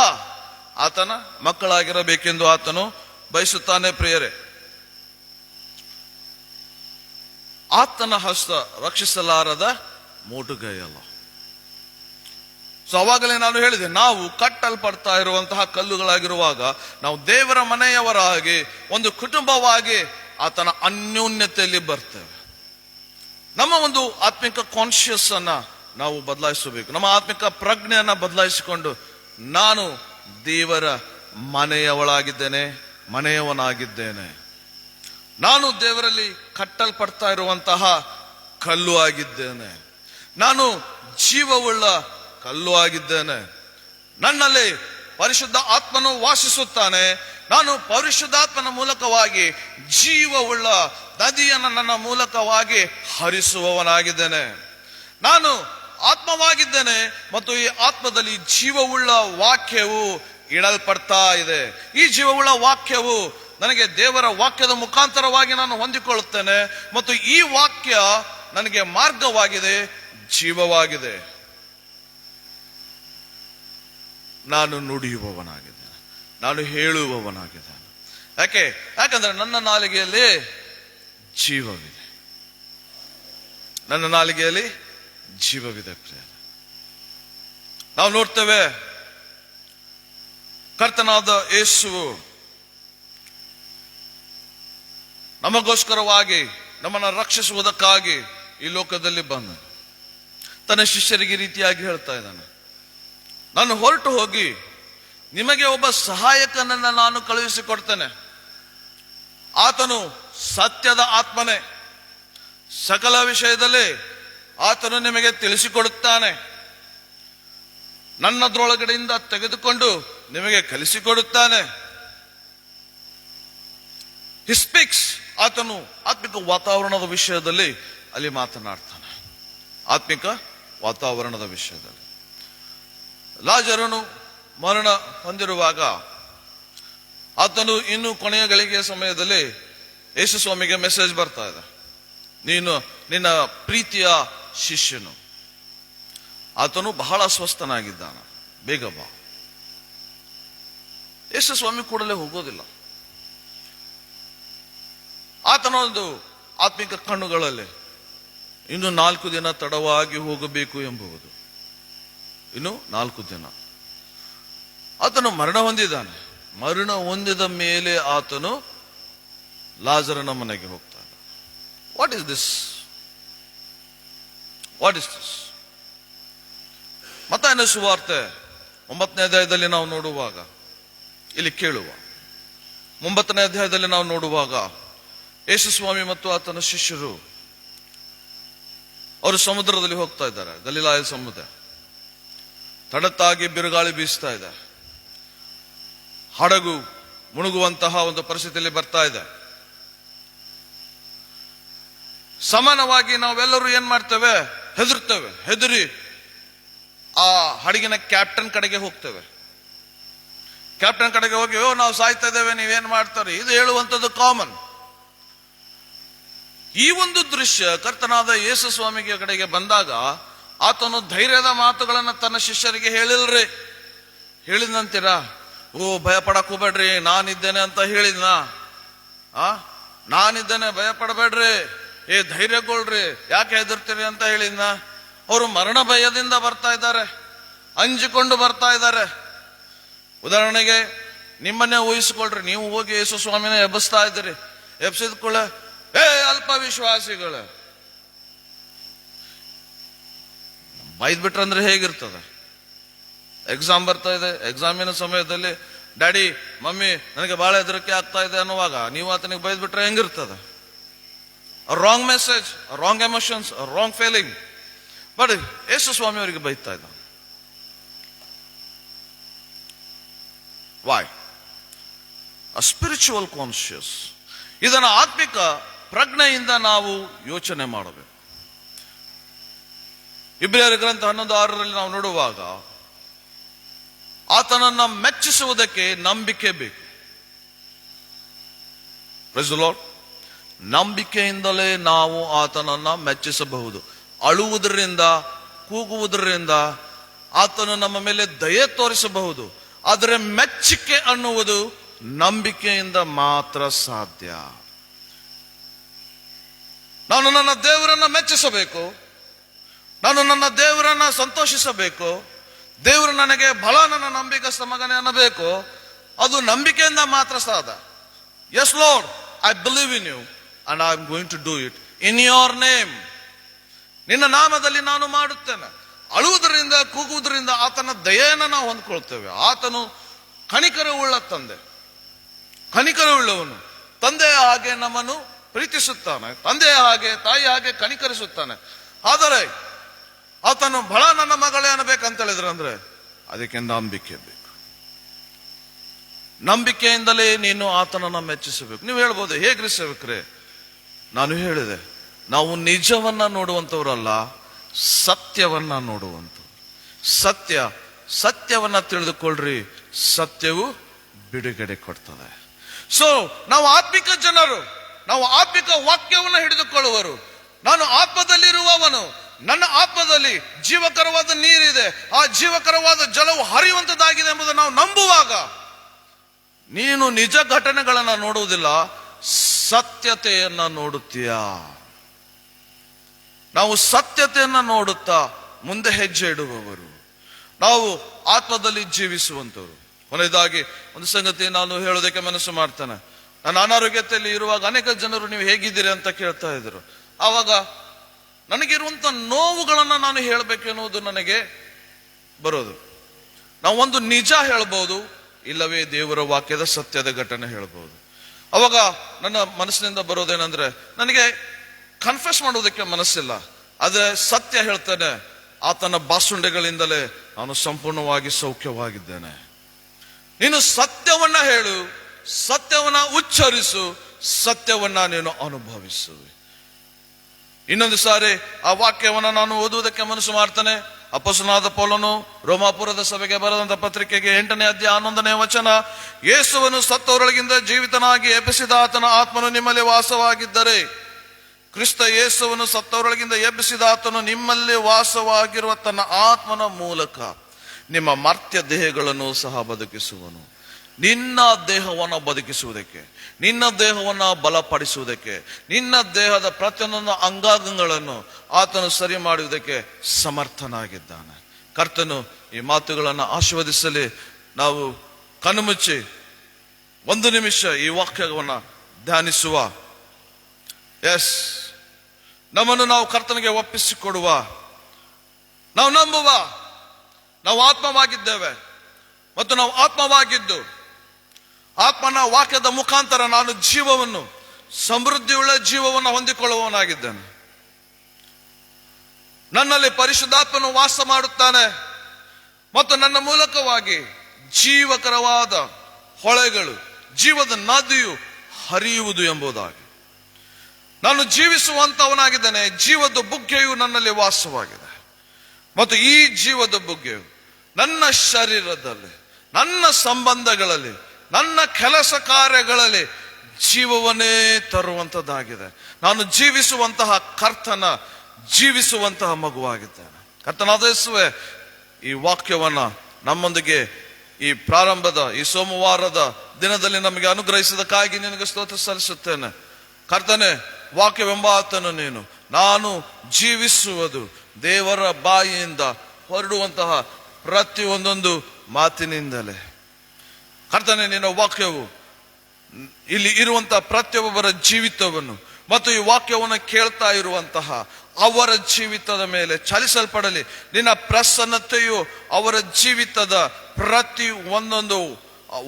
ಆತನ ಮಕ್ಕಳಾಗಿರಬೇಕೆಂದು ಆತನು ಬಯಸುತ್ತಾನೆ. ಪ್ರಿಯರೇ, ಆತನ ಹಸ್ತ ರಕ್ಷಿಸಲಾರದ ಮೋಟುಗೈಯಲ್ಲ. ಸೊ ಅವಾಗಲೇ ನಾನು ಹೇಳಿದೆ, ನಾವು ಕಟ್ಟಲ್ಪಡ್ತಾ ಇರುವಂತಹ ಕಲ್ಲುಗಳಾಗಿರುವಾಗ ನಾವು ದೇವರ ಮನೆಯವರಾಗಿ ಒಂದು ಕುಟುಂಬವಾಗಿ ಆತನ ಅನ್ಯೋನ್ಯತೆಯಲ್ಲಿ ಬರ್ತೇವೆ. ನಮ್ಮ ಒಂದು ಆತ್ಮಿಕ ಕಾನ್ಶಿಯಸ್ ಅನ್ನ ನಾವು ಬದಲಾಯಿಸಬೇಕು. ನಮ್ಮ ಆತ್ಮಿಕ ಪ್ರಜ್ಞೆಯನ್ನ ಬದಲಾಯಿಸಿಕೊಂಡು ನಾನು ದೇವರ ಮನೆಯವಳಾಗಿದ್ದೇನೆ, ಮನೆಯವನಾಗಿದ್ದೇನೆ. ನಾನು ದೇವರಲ್ಲಿ ಕಟ್ಟಲ್ಪಡ್ತಾ ಇರುವಂತಹ ಕಲ್ಲು ಆಗಿದ್ದೇನೆ. ನಾನು ಜೀವವುಳ್ಳ ಕಲ್ಲು ಆಗಿದ್ದೇನೆ. ನನ್ನಲ್ಲಿ ಪರಿಶುದ್ಧ ಆತ್ಮನು ವಾಸಿಸುತ್ತಾನೆ. ನಾನು ಪರಿಶುದ್ಧಾತ್ಮನ ಮೂಲಕವಾಗಿ ಜೀವವುಳ್ಳ ನದಿಯನ್ನು ನನ್ನ ಮೂಲಕವಾಗಿ ಹರಿಸುವವನಾಗಿದ್ದೇನೆ. ನಾನು ಆತ್ಮವಾಗಿದ್ದೇನೆ ಮತ್ತು ಈ ಆತ್ಮದಲ್ಲಿ ಜೀವವುಳ್ಳ ವಾಕ್ಯವು ಇಡಲ್ಪಡ್ತಾ ಇದೆ. ಈ ಜೀವವುಳ್ಳ ವಾಕ್ಯವು ನನಗೆ ದೇವರ ವಾಕ್ಯದ ಮುಖಾಂತರವಾಗಿ ನಾನು ಹೊಂದಿಕೊಳ್ಳುತ್ತೇನೆ ಮತ್ತು ಈ ವಾಕ್ಯ ನನಗೆ ಮಾರ್ಗವಾಗಿದೆ, ಜೀವವಾಗಿದೆ. ನಾನು ನುಡಿಯುವವನಾಗಿದ್ದೇನೆ, ನಾನು ಹೇಳುವವನಾಗಿದ್ದೇನೆ. ಯಾಕಂದ್ರೆ ನನ್ನ ನಾಲಿಗೆಯಲ್ಲಿ ಜೀವವಿದೆ, ನನ್ನ ನಾಲಿಗೆಯಲ್ಲಿ ಜೀವವಿದೆ. ನಾವು ನೋಡ್ತೇವೆ, ಕರ್ತನಾದ ಯೇಸುವು ನಮಗೋಸ್ಕರವಾಗಿ ನಮ್ಮನ್ನು ರಕ್ಷಿಸುವುದಕ್ಕಾಗಿ ಈ ಲೋಕದಲ್ಲಿ ಬಂದ ತನ್ನ ಶಿಷ್ಯರಿಗೆ ರೀತಿಯಾಗಿ ಹೇಳ್ತಾ ಇದ್ದಾನೆ, ನಾನು ಹೊರಟು ಹೋಗಿ ನಿಮಗೆ ಒಬ್ಬ ಸಹಾಯಕನನ್ನ ನಾನು ಕಳುಹಿಸಿಕೊಡ್ತೇನೆ. ಆತನು ಸತ್ಯದ ಆತ್ಮನೇ. ಸಕಲ ವಿಷಯದಲ್ಲಿ ಆತನು ನಿಮಗೆ ತಿಳಿಸಿಕೊಡುತ್ತಾನೆ. ನನ್ನದ್ರೊಳಗಡೆಯಿಂದ ತೆಗೆದುಕೊಂಡು ನಿಮಗೆ ಕಲಿಸಿಕೊಡುತ್ತಾನೆ. ಹಿ ಸ್ಪೀಕ್ಸ್. ಆತನು ಆತ್ಮಿಕ ವಾತಾವರಣದ ವಿಷಯದಲ್ಲಿ ಅಲ್ಲಿ ಮಾತನಾಡ್ತಾನೆ. ಆತ್ಮಿಕ ವಾತಾವರಣದ ವಿಷಯದಲ್ಲಿ ಲಾಜರನು ಮರಣ ಹೊಂದಿರುವಾಗ ಆತನು ಇನ್ನು ಕೊನೆಯ ಗಳಿಗೆಯ ಸಮಯದಲ್ಲಿ ಯೇಸು ಸ್ವಾಮಿಗೆ ಮೆಸೇಜ್ ಬರ್ತಾ ಇದೆ, ನೀನು ನಿನ್ನ ಪ್ರೀತಿಯ ಶಿಷ್ಯನು. ಆತನು ಬಹಳ ಅಸ್ವಸ್ಥನಾಗಿದ್ದಾನೆ, ಬೇಗ ಬಾ. ಯೇಸು ಸ್ವಾಮಿ ಕೂಡಲೇ ಹೋಗೋದಿಲ್ಲ. ಆತನ ಒಂದು ಆತ್ಮಿಕ ಕಣ್ಣುಗಳಲ್ಲಿ ಇನ್ನು 4 ದಿನ ತಡವಾಗಿ ಹೋಗಬೇಕು ಎಂಬುದು. ಇನ್ನು 4 ದಿನ ಆತನು ಮರಣ ಹೊಂದಿದ್ದಾನೆ. ಮರಣ ಹೊಂದಿದ ಮೇಲೆ ಆತನು ಲಾಜರನ ಮನೆಗೆ ಹೋಗ್ತಾನೆ. What is this? What is this? ಮತ್ತಾಯನ ಸುವಾರ್ತೆ 9ನೇ ಅಧ್ಯಾಯದಲ್ಲಿ ನಾವು ನೋಡುವಾಗ, ಇಲ್ಲಿ ಕೇಳುವ 9ನೇ ಅಧ್ಯಾಯದಲ್ಲಿ ನಾವು ನೋಡುವಾಗ, ಯೇಸು ಸ್ವಾಮಿ ಮತ್ತು ಆತನ ಶಿಷ್ಯರು ಅವರು ಸಮುದ್ರದಲ್ಲಿ ಹೋಗ್ತಾ ಇದ್ದಾರೆ. ಗಲಿಲಾಯ ಸಮುದ್ರ. ತಡತ್ತಾಗಿ ಬಿರುಗಾಳಿ ಬೀಸ್ತಾ ಇದೆ. ಹಡಗು ಮುಳುಗುವಂತಹ ಒಂದು ಪರಿಸ್ಥಿತಿಯಲ್ಲಿ ಬರ್ತಾ ಇದೆ. ಸಮಾನವಾಗಿ ನಾವೆಲ್ಲರೂ ಏನ್ ಮಾಡ್ತೇವೆ? ಹೆದರ್ತೇವೆ. ಹೆದರಿ ಆ ಹಡಗಿನ ಕ್ಯಾಪ್ಟನ್ ಕಡೆಗೆ ಹೋಗ್ತೇವೆ. ಕ್ಯಾಪ್ಟನ್ ಕಡೆಗೆ ಹೋಗಿ, ನಾವು ಸಾಯ್ತಾ ಇದ್ದೇವೆ, ನೀವೇನ್ ಮಾಡ್ತಾರೆ, ಇದು ಹೇಳುವಂಥದ್ದು ಕಾಮನ್. ಈ ಒಂದು ದೃಶ್ಯ ಕರ್ತನಾದ ಯೇಸು ಸ್ವಾಮಿಗೆ ಕಡೆಗೆ ಬಂದಾಗ ಆತನು ಧೈರ್ಯದ ಮಾತುಗಳನ್ನು ತನ್ನ ಶಿಷ್ಯರಿಗೆ ಹೇಳಿಲ್ರಿ. ಹೇಳಿದಂತೀರಾ? ಭಯ ಪಡಕ್ ಹೋಗ್ಬೇಡ್ರಿ, ನಾನಿದ್ದೇನೆ ಅಂತ ಹೇಳಿದ್ನ? ನಾನಿದ್ದೇನೆ, ಭಯ ಪಡಬೇಡ್ರಿ, ಧೈರ್ಯಗೊಳ್ರಿ, ಯಾಕೆ ಹೆದರ್ತೀರಿ ಅಂತ ಹೇಳಿದ್ನ? ಅವರು ಮರಣ ಭಯದಿಂದ ಬರ್ತಾ ಇದ್ದಾರೆ, ಅಂಜಿಕೊಂಡು ಬರ್ತಾ ಇದ್ದಾರೆ. ಉದಾಹರಣೆಗೆ ನಿಮ್ಮನ್ನೇ ಊಹಿಸಿಕೊಳ್ರಿ, ನೀವು ಹೋಗಿ ಯೇಸು ಸ್ವಾಮಿನ ಎಬ್ಬಿಸ್ತಾ ಇದ್ದೀರಿ. ಎಬ್ಸಿದ ಕೂಡ ಅಲ್ಪ ವಿಶ್ವಾಸಿಗಳ ಬೈದ್ಬಿಟ್ರಂದ್ರೆ ಹೇಗಿರ್ತದೆ? ಎಕ್ಸಾಮ್ ಬರ್ತಾ ಇದೆ, ಎಕ್ಸಾಮಿನ ಸಮಯದಲ್ಲಿ ಡ್ಯಾಡಿ ಮಮ್ಮಿ ನನಗೆ ಬಹಳ ಹೆದರಿಕೆ ಆಗ್ತಾ ಇದೆ ಅನ್ನುವಾಗ ನೀವು ಆತನಿಗೆ ಬೈದ್ಬಿಟ್ರೆ ಹೆಂಗಿರ್ತದೆ? Wrong message, wrong emotions, wrong feeling. But Yesu Swami ಅವರಿಗೆ ಬೈತಾ ಇದ್ದ. ವೈ? A spiritual conscious. ಇದನ್ನು ಆತ್ಮಿಕ ಪ್ರಜ್ಞೆಯಿಂದ ನಾವು ಯೋಚನೆ ಮಾಡಬೇಕು. ಇಬ್ರಿಯರ ಗ್ರಂಥ 11:6 ನಾವು ನೋಡುವಾಗ, ಆತನನ್ನ ಮೆಚ್ಚಿಸುವುದಕ್ಕೆ ನಂಬಿಕೆ ಬೇಕು. Price the lord. ನಂಬಿಕೆಯಿಂದಲೇ ನಾವು ಆತನನ್ನ ಮೆಚ್ಚಿಸಬಹುದು. ಅಳುವುದರಿಂದ, ಕೂಗುವುದರಿಂದ ಆತನು ನಮ್ಮ ಮೇಲೆ ದಯೆ ತೋರಿಸಬಹುದು. ಆದರೆ ಮೆಚ್ಚಿಕೆ ಅನ್ನುವುದು ನಂಬಿಕೆಯಿಂದ ಮಾತ್ರ ಸಾಧ್ಯ. ನಾನು ನನ್ನ ದೇವರನ್ನ ಮೆಚ್ಚಿಸಬೇಕು, ನಾನು ನನ್ನ ದೇವರನ್ನ ಸಂತೋಷಿಸಬೇಕು, ದೇವರು ನನಗೆ ಬಲ, ನನ್ನ ನಂಬಿಕಸ್ಥ ಮಗನೇ ಅನ್ನಬೇಕು. ಅದು ನಂಬಿಕೆಯಿಂದ ಮಾತ್ರ ಸಾಧ್ಯ. Yes lord, I believe in you and I am going to do it in your name. ನಿನ್ನ ನಾಮದಲ್ಲಿ ನಾನು ಮಾಡುತ್ತೇನೆ. ಅಳುವುದರಿಂದ, ಕೂಗುವುದರಿಂದ ಆತನ ದಯೆಯನ್ನು ನಾವು ಹೊಂದ್ಕೊಳ್ತೇವೆ. ಆತನು ಕನಿಕರವುಳ್ಳ ತಂದೆ, ಕನಿಕರವುಳ್ಳವನು. ತಂದೆಯ ಹಾಗೆ ನಮ್ಮನ್ನು ಪ್ರೀತಿಸುತ್ತಾನೆ, ತಂದೆಯ ಹಾಗೆ ತಾಯಿ ಹಾಗೆ ಕನಿಕರಿಸುತ್ತಾನೆ. ಆದರೆ ಆತನು ಬಹಳ ನನ್ನ ಮಗಳೇ ಅನ್ನಬೇಕಂತ ಹೇಳಿದ್ರಂದ್ರೆ ಅದಕ್ಕೆ ನಂಬಿಕೆ ಬೇಕು. ನಂಬಿಕೆಯಿಂದಲೇ ನೀನು ಆತನನ್ನ ಮೆಚ್ಚಿಸಬೇಕು. ನೀವು ಹೇಳ್ಬೋದು, ಹೇಗ್ರಿ ಸೇವಕ್ರೆ? ನಾನು ಹೇಳಿದೆ, ನಾವು ನಿಜವನ್ನ ನೋಡುವಂಥವ್ರಲ್ಲ, ಸತ್ಯವನ್ನ ನೋಡುವಂಥವ್ರು. ಸತ್ಯವನ್ನ ತಿಳಿದುಕೊಳ್ಳ್ರಿ, ಸತ್ಯವು ಬಿಡುಗಡೆ ಕೊಡ್ತದೆ. ಸೊ ನಾವು ಆತ್ಮಿಕ ಜನರು, ನಾವು ಆತ್ಮಿಕ ವಾಕ್ಯವನ್ನು ಹಿಡಿದುಕೊಳ್ಳುವರು. ನಾನು ಆತ್ಮದಲ್ಲಿರುವವನು, ನನ್ನ ಆತ್ಮದಲ್ಲಿ ಜೀವಕರವಾದ ನೀರಿದೆ, ಆ ಜೀವಕರವಾದ ಜಲವು ಹರಿಯುವಂತದ್ದಾಗಿದೆ ಎಂಬುದನ್ನು ನಾವು ನಂಬುವಾಗ ನೀನು ನಿಜ ಘಟನೆಗಳನ್ನ ನೋಡುವುದಿಲ್ಲ, ಸತ್ಯತೆಯನ್ನ ನೋಡುತ್ತೀಯಾ. ನಾವು ಸತ್ಯತೆಯನ್ನ ನೋಡುತ್ತಾ ಮುಂದೆ ಹೆಜ್ಜೆ ಇಡುವವರು, ನಾವು ಆತ್ಮದಲ್ಲಿ ಜೀವಿಸುವಂತವರು. ಕೊನೆಯದಾಗಿ ಒಂದು ಸಂಗತಿ ನಾನು ಹೇಳೋದಕ್ಕೆ ಮನಸ್ಸು ಮಾಡ್ತೇನೆ. ನಾನು ಅನಾರೋಗ್ಯತೆಯಲ್ಲಿ ಇರುವಾಗ ಅನೇಕ ಜನರು ನೀವು ಹೇಗಿದ್ದೀರಿ ಅಂತ ಕೇಳ್ತಾ ಇದ್ರು. ಆವಾಗ ನನಗಿರುವಂತ ನೋವುಗಳನ್ನ ನಾನು ಹೇಳಬೇಕೆನ್ನುವುದು ನನಗೆ ಬರೋದು. ನಾವು ಒಂದು ನಿಜ ಹೇಳ್ಬೋದು, ಇಲ್ಲವೇ ದೇವರ ವಾಕ್ಯದ ಸತ್ಯದ ಘಟನೆ ಹೇಳ್ಬೋದು. ಅವಾಗ ನನ್ನ ಮನಸ್ಸಿನಿಂದ ಬರೋದೇನೆಂದ್ರೆ, ನನಗೆ ಕನ್ಫೆಸ್ ಮಾಡುವುದಕ್ಕೆ ಮನಸ್ಸಿಲ್ಲ, ಆದ್ರೆ ಸತ್ಯ ಹೇಳ್ತೇನೆ, ಆತನ ಬಾಸುಂಡೆಗಳಿಂದಲೇ ನಾನು ಸಂಪೂರ್ಣವಾಗಿ ಸೌಖ್ಯವಾಗಿದ್ದೇನೆ. ನೀನು ಸತ್ಯವನ್ನ ಹೇಳು, ಸತ್ಯವನ್ನ ಉಚ್ಚರಿಸು, ಸತ್ಯವನ್ನ ನೀನು ಅನುಭವಿಸು. ಇನ್ನೊಂದು ಸಾರಿ ಆ ವಾಕ್ಯವನ್ನ ನಾನು ಓದುವುದಕ್ಕೆ ಮನಸ್ಸು ಮಾಡ್ತಾನೆ. ಅಪೊಸ್ತಲನಾದ ಪೌಲನು ರೋಮಾಪುರದ ಸಭೆಗೆ ಬರೆದಂತ ಪತ್ರಿಕೆಗೆ 8ನೇ ಅಧ್ಯಾಯ 11ನೇ ವಚನ, ಯೇಸುವನ್ನು ಸತ್ತವರೊಳಗಿಂದ ಜೀವಿತನಾಗಿ ಎಬ್ಬಿಸಿದ ಆತನ ಆತ್ಮನು ನಿಮ್ಮಲ್ಲಿ ವಾಸವಾಗಿದ್ದರೆ, ಕ್ರಿಸ್ತ ಯೇಸುವನ್ನು ಸತ್ತವರೊಳಗಿಂದ ಎಬ್ಬಿಸಿದ ಆತನು ನಿಮ್ಮಲ್ಲಿ ವಾಸವಾಗಿರುವ ತನ್ನ ಆತ್ಮನ ಮೂಲಕ ನಿಮ್ಮ ಮರ್ತ್ಯ ದೇಹಗಳನ್ನು ಸಹ ಬದುಕಿಸುವನು. ನಿನ್ನ ದೇಹವನ್ನು ಬದುಕಿಸುವುದಕ್ಕೆ, ನಿನ್ನ ದೇಹವನ್ನು ಬಲಪಡಿಸುವುದಕ್ಕೆ, ನಿನ್ನ ದೇಹದ ಪ್ರತಿಯೊಂದು ಅಂಗಾಂಗಗಳನ್ನು ಆತನು ಸರಿ ಮಾಡುವುದಕ್ಕೆ ಸಮರ್ಥನಾಗಿದ್ದಾನೆ. ಕರ್ತನು ಈ ಮಾತುಗಳನ್ನು ಆಶೀರ್ವದಿಸಲಿ. ನಾವು ಕಣ್ಣುಮುಚ್ಚಿ 1 ನಿಮಿಷ ಈ ವಾಕ್ಯವನ್ನು ಧ್ಯಾನಿಸುವ. ನಮ್ಮನ್ನು ನಾವು ಕರ್ತನಿಗೆ ಒಪ್ಪಿಸಿಕೊಡುವ. ನಾವು ನಂಬುವ. ನಾವು ಆತ್ಮವಾಗಿದ್ದೇವೆ ಮತ್ತು ನಾವು ಆತ್ಮವಾಗಿದ್ದು ಆತ್ಮನ ವಾಕ್ಯದ ಮುಖಾಂತರ ನಾನು ಜೀವವನ್ನು, ಸಮೃದ್ಧಿಯುಳ್ಳ ಜೀವವನ್ನು ಹೊಂದಿಕೊಳ್ಳುವವನಾಗಿದ್ದೇನೆ. ನನ್ನಲ್ಲಿ ಪರಿಶುದ್ಧಾತ್ಮನು ವಾಸ ಮಾಡುತ್ತಾನೆ ಮತ್ತು ನನ್ನ ಮೂಲಕವಾಗಿ ಜೀವಕರವಾದ ಹೊಳೆಗಳು, ಜೀವದ ನದಿಯು ಹರಿಯುವುದು ಎಂಬುದಾಗಿ ನಾನು ಜೀವಿಸುವಂತವನಾಗಿದ್ದೇನೆ. ಜೀವದ ಬುಗ್ಗೆಯು ನನ್ನಲ್ಲಿ ವಾಸವಾಗಿದೆ ಮತ್ತು ಈ ಜೀವದ ಬುಗ್ಗೆಯು ನನ್ನ ಶರೀರದಲ್ಲಿ, ನನ್ನ ಸಂಬಂಧಗಳಲ್ಲಿ, ನನ್ನ ಕೆಲಸ ಕಾರ್ಯಗಳಲ್ಲಿ ಜೀವವನ್ನೇ ತರುವಂತದ್ದಾಗಿದೆ. ನಾನು ಜೀವಿಸುವಂತಹ ಕರ್ತನ ಜೀವಿಸುವಂತಹ ಮಗುವಾಗಿದ್ದೇನೆ. ಕರ್ತನಾದ ಯೇಸುವೇ, ಈ ವಾಕ್ಯವನ್ನ ನಮ್ಮೊಂದಿಗೆ ಈ ಪ್ರಾರಂಭದ ಈ ಸೋಮವಾರದ ದಿನದಲ್ಲಿ ನಮಗೆ ಅನುಗ್ರಹಿಸಿದಕ್ಕಾಗಿ ನಿನಗೆ ಸ್ತೋತ್ರ ಸಲ್ಲಿಸುತ್ತೇನೆ. ಕರ್ತನೆ, ವಾಕ್ಯವೆಂಬ ಆತನು ನೀನು. ನಾನು ಜೀವಿಸುವುದು ದೇವರ ಬಾಯಿಯಿಂದ ಹೊರಡುವಂತಹ ಪ್ರತಿಯೊಂದೊಂದು ಮಾತಿನಿಂದಲೇ. ಕರ್ತನೆ, ನಿನ್ನ ವಾಕ್ಯವು ಇಲ್ಲಿ ಇರುವಂತಹ ಪ್ರತಿಯೊಬ್ಬರ ಜೀವಿತವನ್ನು ಮತ್ತು ಈ ವಾಕ್ಯವನ್ನು ಕೇಳ್ತಾ ಇರುವಂತಹ ಅವರ ಜೀವಿತದ ಮೇಲೆ ಚಲಿಸಲ್ಪಡಲಿ. ನಿನ್ನ ಪ್ರಸನ್ನತೆಯು ಅವರ ಜೀವಿತದ ಪ್ರತಿ ಒಂದೊಂದು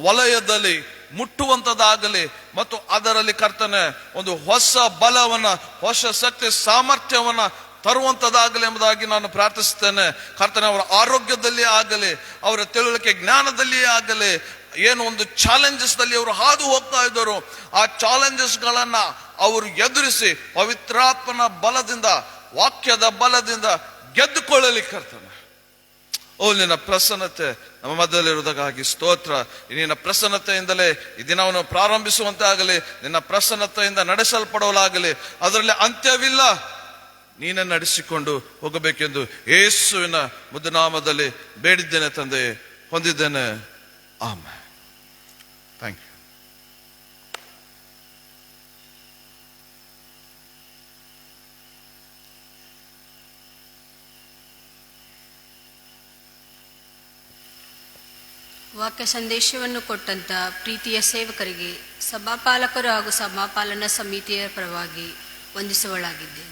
ವಲಯದಲ್ಲಿ ಮುಟ್ಟುವಂತದ್ದಾಗಲಿ ಮತ್ತು ಅದರಲ್ಲಿ ಕರ್ತನೆ ಒಂದು ಹೊಸ ಬಲವನ್ನ, ಹೊಸ ಶಕ್ತಿ, ಸಾಮರ್ಥ್ಯವನ್ನ ತರುವಂತದ್ದಾಗಲಿ ಎಂಬುದಾಗಿ ನಾನು ಪ್ರಾರ್ಥಿಸ್ತೇನೆ. ಕರ್ತನೆ, ಅವರ ಆರೋಗ್ಯದಲ್ಲಿ ಆಗಲಿ, ಅವರ ತಿಳುವಳಿಕೆ ಜ್ಞಾನದಲ್ಲಿ ಆಗಲಿ, ಏನು ಒಂದು ಚಾಲೆಂಜಸ್ ನಲ್ಲಿ ಅವರು ಹಾದು ಹೋಗ್ತಾ ಇದ್ದರು, ಆ ಚಾಲೆಂಜಸ್ ಗಳನ್ನ ಅವರು ಎದುರಿಸಿ ಪವಿತ್ರಾತ್ಮನ ಬಲದಿಂದ, ವಾಕ್ಯದ ಬಲದಿಂದ ಗೆದ್ದುಕೊಳ್ಳಲಿ. ಕರ್ತನೆ, ನಿನ್ನ ಪ್ರಸನ್ನತೆ ನಮ್ಮ ಮಧ್ಯದಲ್ಲಿರುವುದಕ್ಕಾಗಿ ಸ್ತೋತ್ರ. ನಿನ್ನ ಪ್ರಸನ್ನತೆಯಿಂದಲೇ ಈ ದಿನವನ್ನು ಪ್ರಾರಂಭಿಸುವಂತೆ ಆಗಲಿ, ನಿನ್ನ ಪ್ರಸನ್ನತೆಯಿಂದ ನಡೆಸಲ್ಪಡಲಾಗಲಿ. ಅದರಲ್ಲಿ ಅಂತ್ಯವಿಲ್ಲ. ನೀನೇ ನಡೆಸಿಕೊಂಡು ಹೋಗಬೇಕೆಂದು ಯೇಸುವಿನ ಮುದ್ದುನಾಮದಲ್ಲಿ ಬೇಡಿದ್ದೇನೆ ತಂದೆ, ಹೊಂದಿದ್ದೇನೆ. ಆಮೆನ್. Thank you. ವಾಕ್ಯ ಸಂದೇಶವನ್ನು ಕೊಟ್ಟಂತ ಪ್ರೀತಿಯ ಸೇವಕರಿಗೆ ಸಭಾಪಾಲಕರು ಹಾಗೂ ಸಭಾಪಾಲನಾ ಸಮಿತಿಯ ಪರವಾಗಿ ವಂದಿಸುವಳಾಗಿದ್ದೇನೆ.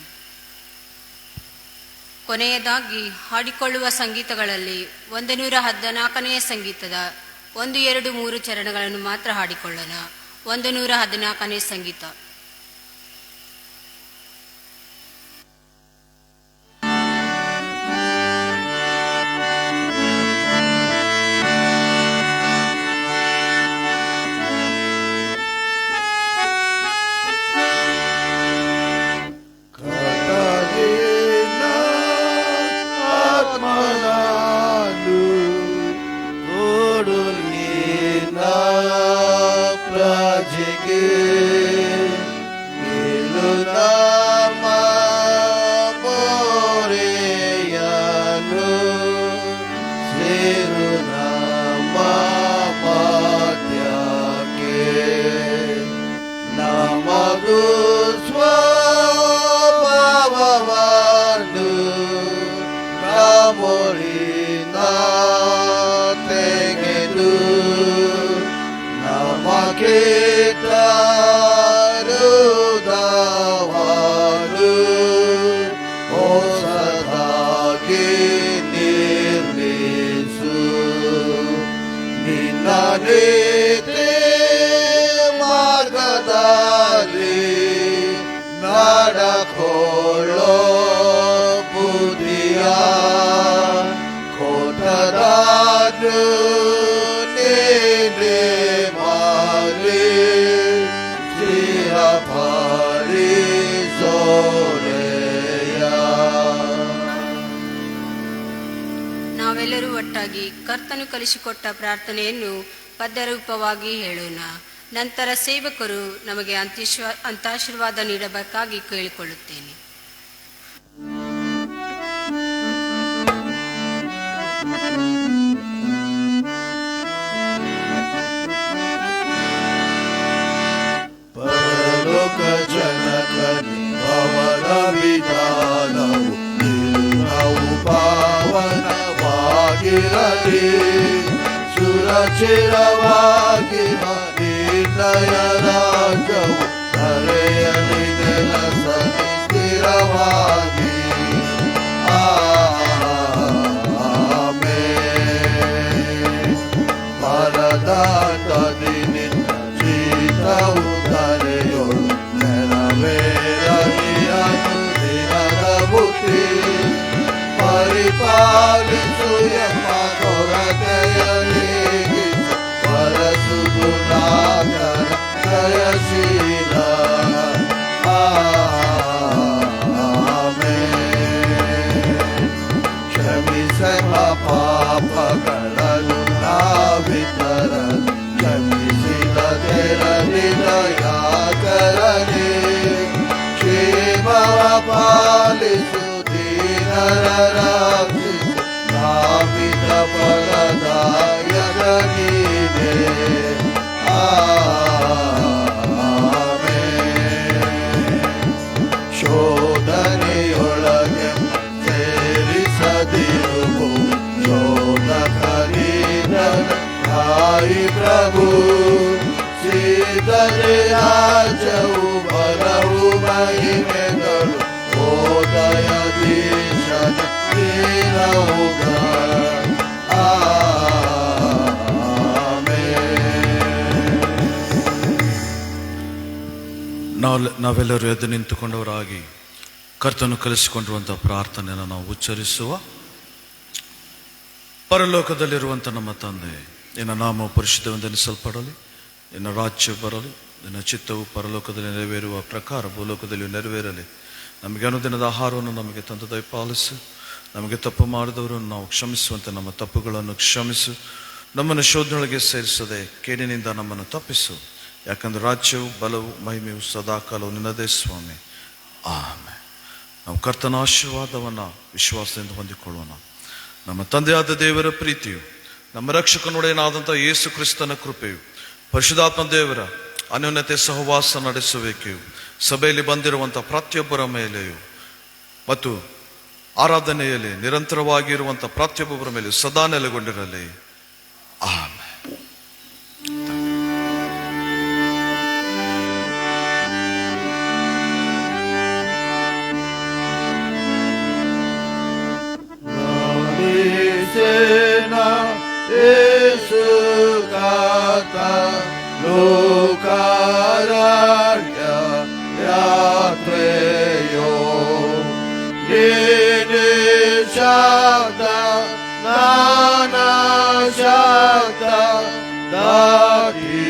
ಕೊನೆಯದಾಗಿ ಹಾಡಿಕೊಳ್ಳುವ ಸಂಗೀತಗಳಲ್ಲಿ 114ನೇ ಸಂಗೀತದ 1, 2, 3 ಚರಣಗಳನ್ನು ಮಾತ್ರ ಹಾಡಿಕೊಳ್ಳೋಣ. 114ನೇ ಸಂಗೀತ. ನಾವೆಲ್ಲರೂ ಒಟ್ಟಾಗಿ ಕರ್ತನು ಕಲಿಸಿಕೊಟ್ಟ ಪ್ರಾರ್ಥನೆಯನ್ನು ಪದ್ಯರೂಪವಾಗಿ ಹೇಳೋಣ. ನಂತರ ಸೇವಕರು ನಮಗೆ ಅಂತಾಶೀರ್ವಾದ ನೀಡಬೇಕಾಗಿ ಕೇಳಿಕೊಳ್ಳುತ್ತೇನೆ. ಇರಲಿ ಸುರಕ್ಷಿತವಾಗಿ ನಿರ್ಣಯ ರಾಜವು ಕರೆಯಲಿ ನೆಲಸಲಿ ಸ್ಥಿರವಾಗಿ. ಪರದಾಟದಿ ನಿನ್ನ ಶೀತವು ಕರೆಯೋಳು ನೆರವೇರಲಿಯನು ದಿನದ ಬುದ್ಧಿ. ಪರಿಪಾಲಿಸು ಎಂಬ ಕೊರತೆಯಲ್ಲಿ ವರಸು ಗುಣಾಕರ ಜಯಶೀಲ. ಕ್ಷಮಿಸಮ ಪಾಪಗಳನ್ನು ನಾವಿತರ ಕ್ಷಮಿಸಿದ ತೆರಲಿ ದಯಾಕರನೇ. ಕ್ಷೇಮವ ಪಾಲಿಸು ದೀನರ ರಕ್ಷಿಸು ನಾವಿದ ಫಲದಾಯಕ ನೀನೇ. ಶೋಧನೆಯೊಳಗೆ ಸೇರಿಸದಿರುವು ಶೋಧಕರೀನ ತಾಯಿ ಪ್ರಭು. ಸೀತರೆ ರಾಜವು ಬಲವು ಮಹಿಮೆಗಳು ಓದಯ ದೀಶನ ನೀರವುಗ. ನಾವೆಲ್ಲರೂ ಎದ್ದು ನಿಂತುಕೊಂಡವರಾಗಿ ಕರ್ತನು ಕಲಿಸಿಕೊಂಡಿರುವಂತಹ ಪ್ರಾರ್ಥನೆಯನ್ನು ನಾವು ಉಚ್ಚರಿಸುವ. ಪರಲೋಕದಲ್ಲಿರುವಂಥ ನಮ್ಮ ತಂದೆ, ನಿನ್ನ ನಾಮ ಪರಿಶುದ್ಧವೆಂದೆನಿಸಲ್ಪಡಲಿ, ನಿನ್ನ ರಾಜ್ಯ ಬರಲಿ, ನಿನ್ನ ಚಿತ್ತವು ಪರಲೋಕದಲ್ಲಿ ನೆರವೇರುವ ಪ್ರಕಾರ ಭೂಲೋಕದಲ್ಲಿ ನೆರವೇರಲಿ. ನಮಗೆ ಅನುದಿನದ ಆಹಾರವನ್ನು ನಮಗೆ ತಂದು ದಯಪಾಲಿಸು. ನಮಗೆ ತಪ್ಪು ಮಾಡಿದವರನ್ನು ನಾವು ಕ್ಷಮಿಸುವಂತೆ ನಮ್ಮ ತಪ್ಪುಗಳನ್ನು ಕ್ಷಮಿಸು. ನಮ್ಮನ್ನು ಶೋಧನೆಯೊಳಗೆ ಸೇರಿಸದೆ ಕೇಡಿನಿಂದ ನಮ್ಮನ್ನು ತಪ್ಪಿಸು. ಯಾಕಂದ್ರೆ ರಾಜ್ಯವು ಬಲವು ಮಹಿಮೆಯು ಸದಾಕಾಲವು ನಿನ್ನದೇ ಸ್ವಾಮಿ. ಆಮೆನ್. ನಾವು ಕರ್ತನ ಆಶೀರ್ವಾದವನ್ನು ವಿಶ್ವಾಸದಿಂದ ಹೊಂದಿಕೊಳ್ಳೋಣ. ನಮ್ಮ ತಂದೆಯಾದ ದೇವರ ಪ್ರೀತಿಯು, ನಮ್ಮ ರಕ್ಷಕನೊಡೆಯನಾದಂಥ ಯೇಸು ಕ್ರಿಸ್ತನ ಕೃಪೆಯು, ಪರಿಶುದ್ಧಾತ್ಮ ದೇವರ ಅನ್ಯೋನ್ಯತೆ ಸಹವಾಸ ನಡೆಸುವಿಕೆಯು ಸಭೆಯಲ್ಲಿ ಬಂದಿರುವಂಥ ಪ್ರತಿಯೊಬ್ಬರ ಮೇಲೆಯೂ ಮತ್ತು ಆರಾಧನೆಯಲ್ಲಿ ನಿರಂತರವಾಗಿರುವಂಥ ಪ್ರತಿಯೊಬ್ಬರ ಮೇಲೆ ಸದಾ ನೆಲೆಗೊಂಡಿರಲಿ. ಆಮೆನ್. ಲೋಕಾರಣ್ಯ ಯಾತ್ರೆಯೋ ಏನೇ ಶಬ್ದ ನಾನಾ ಶಬ್ದ ದಾಟಿ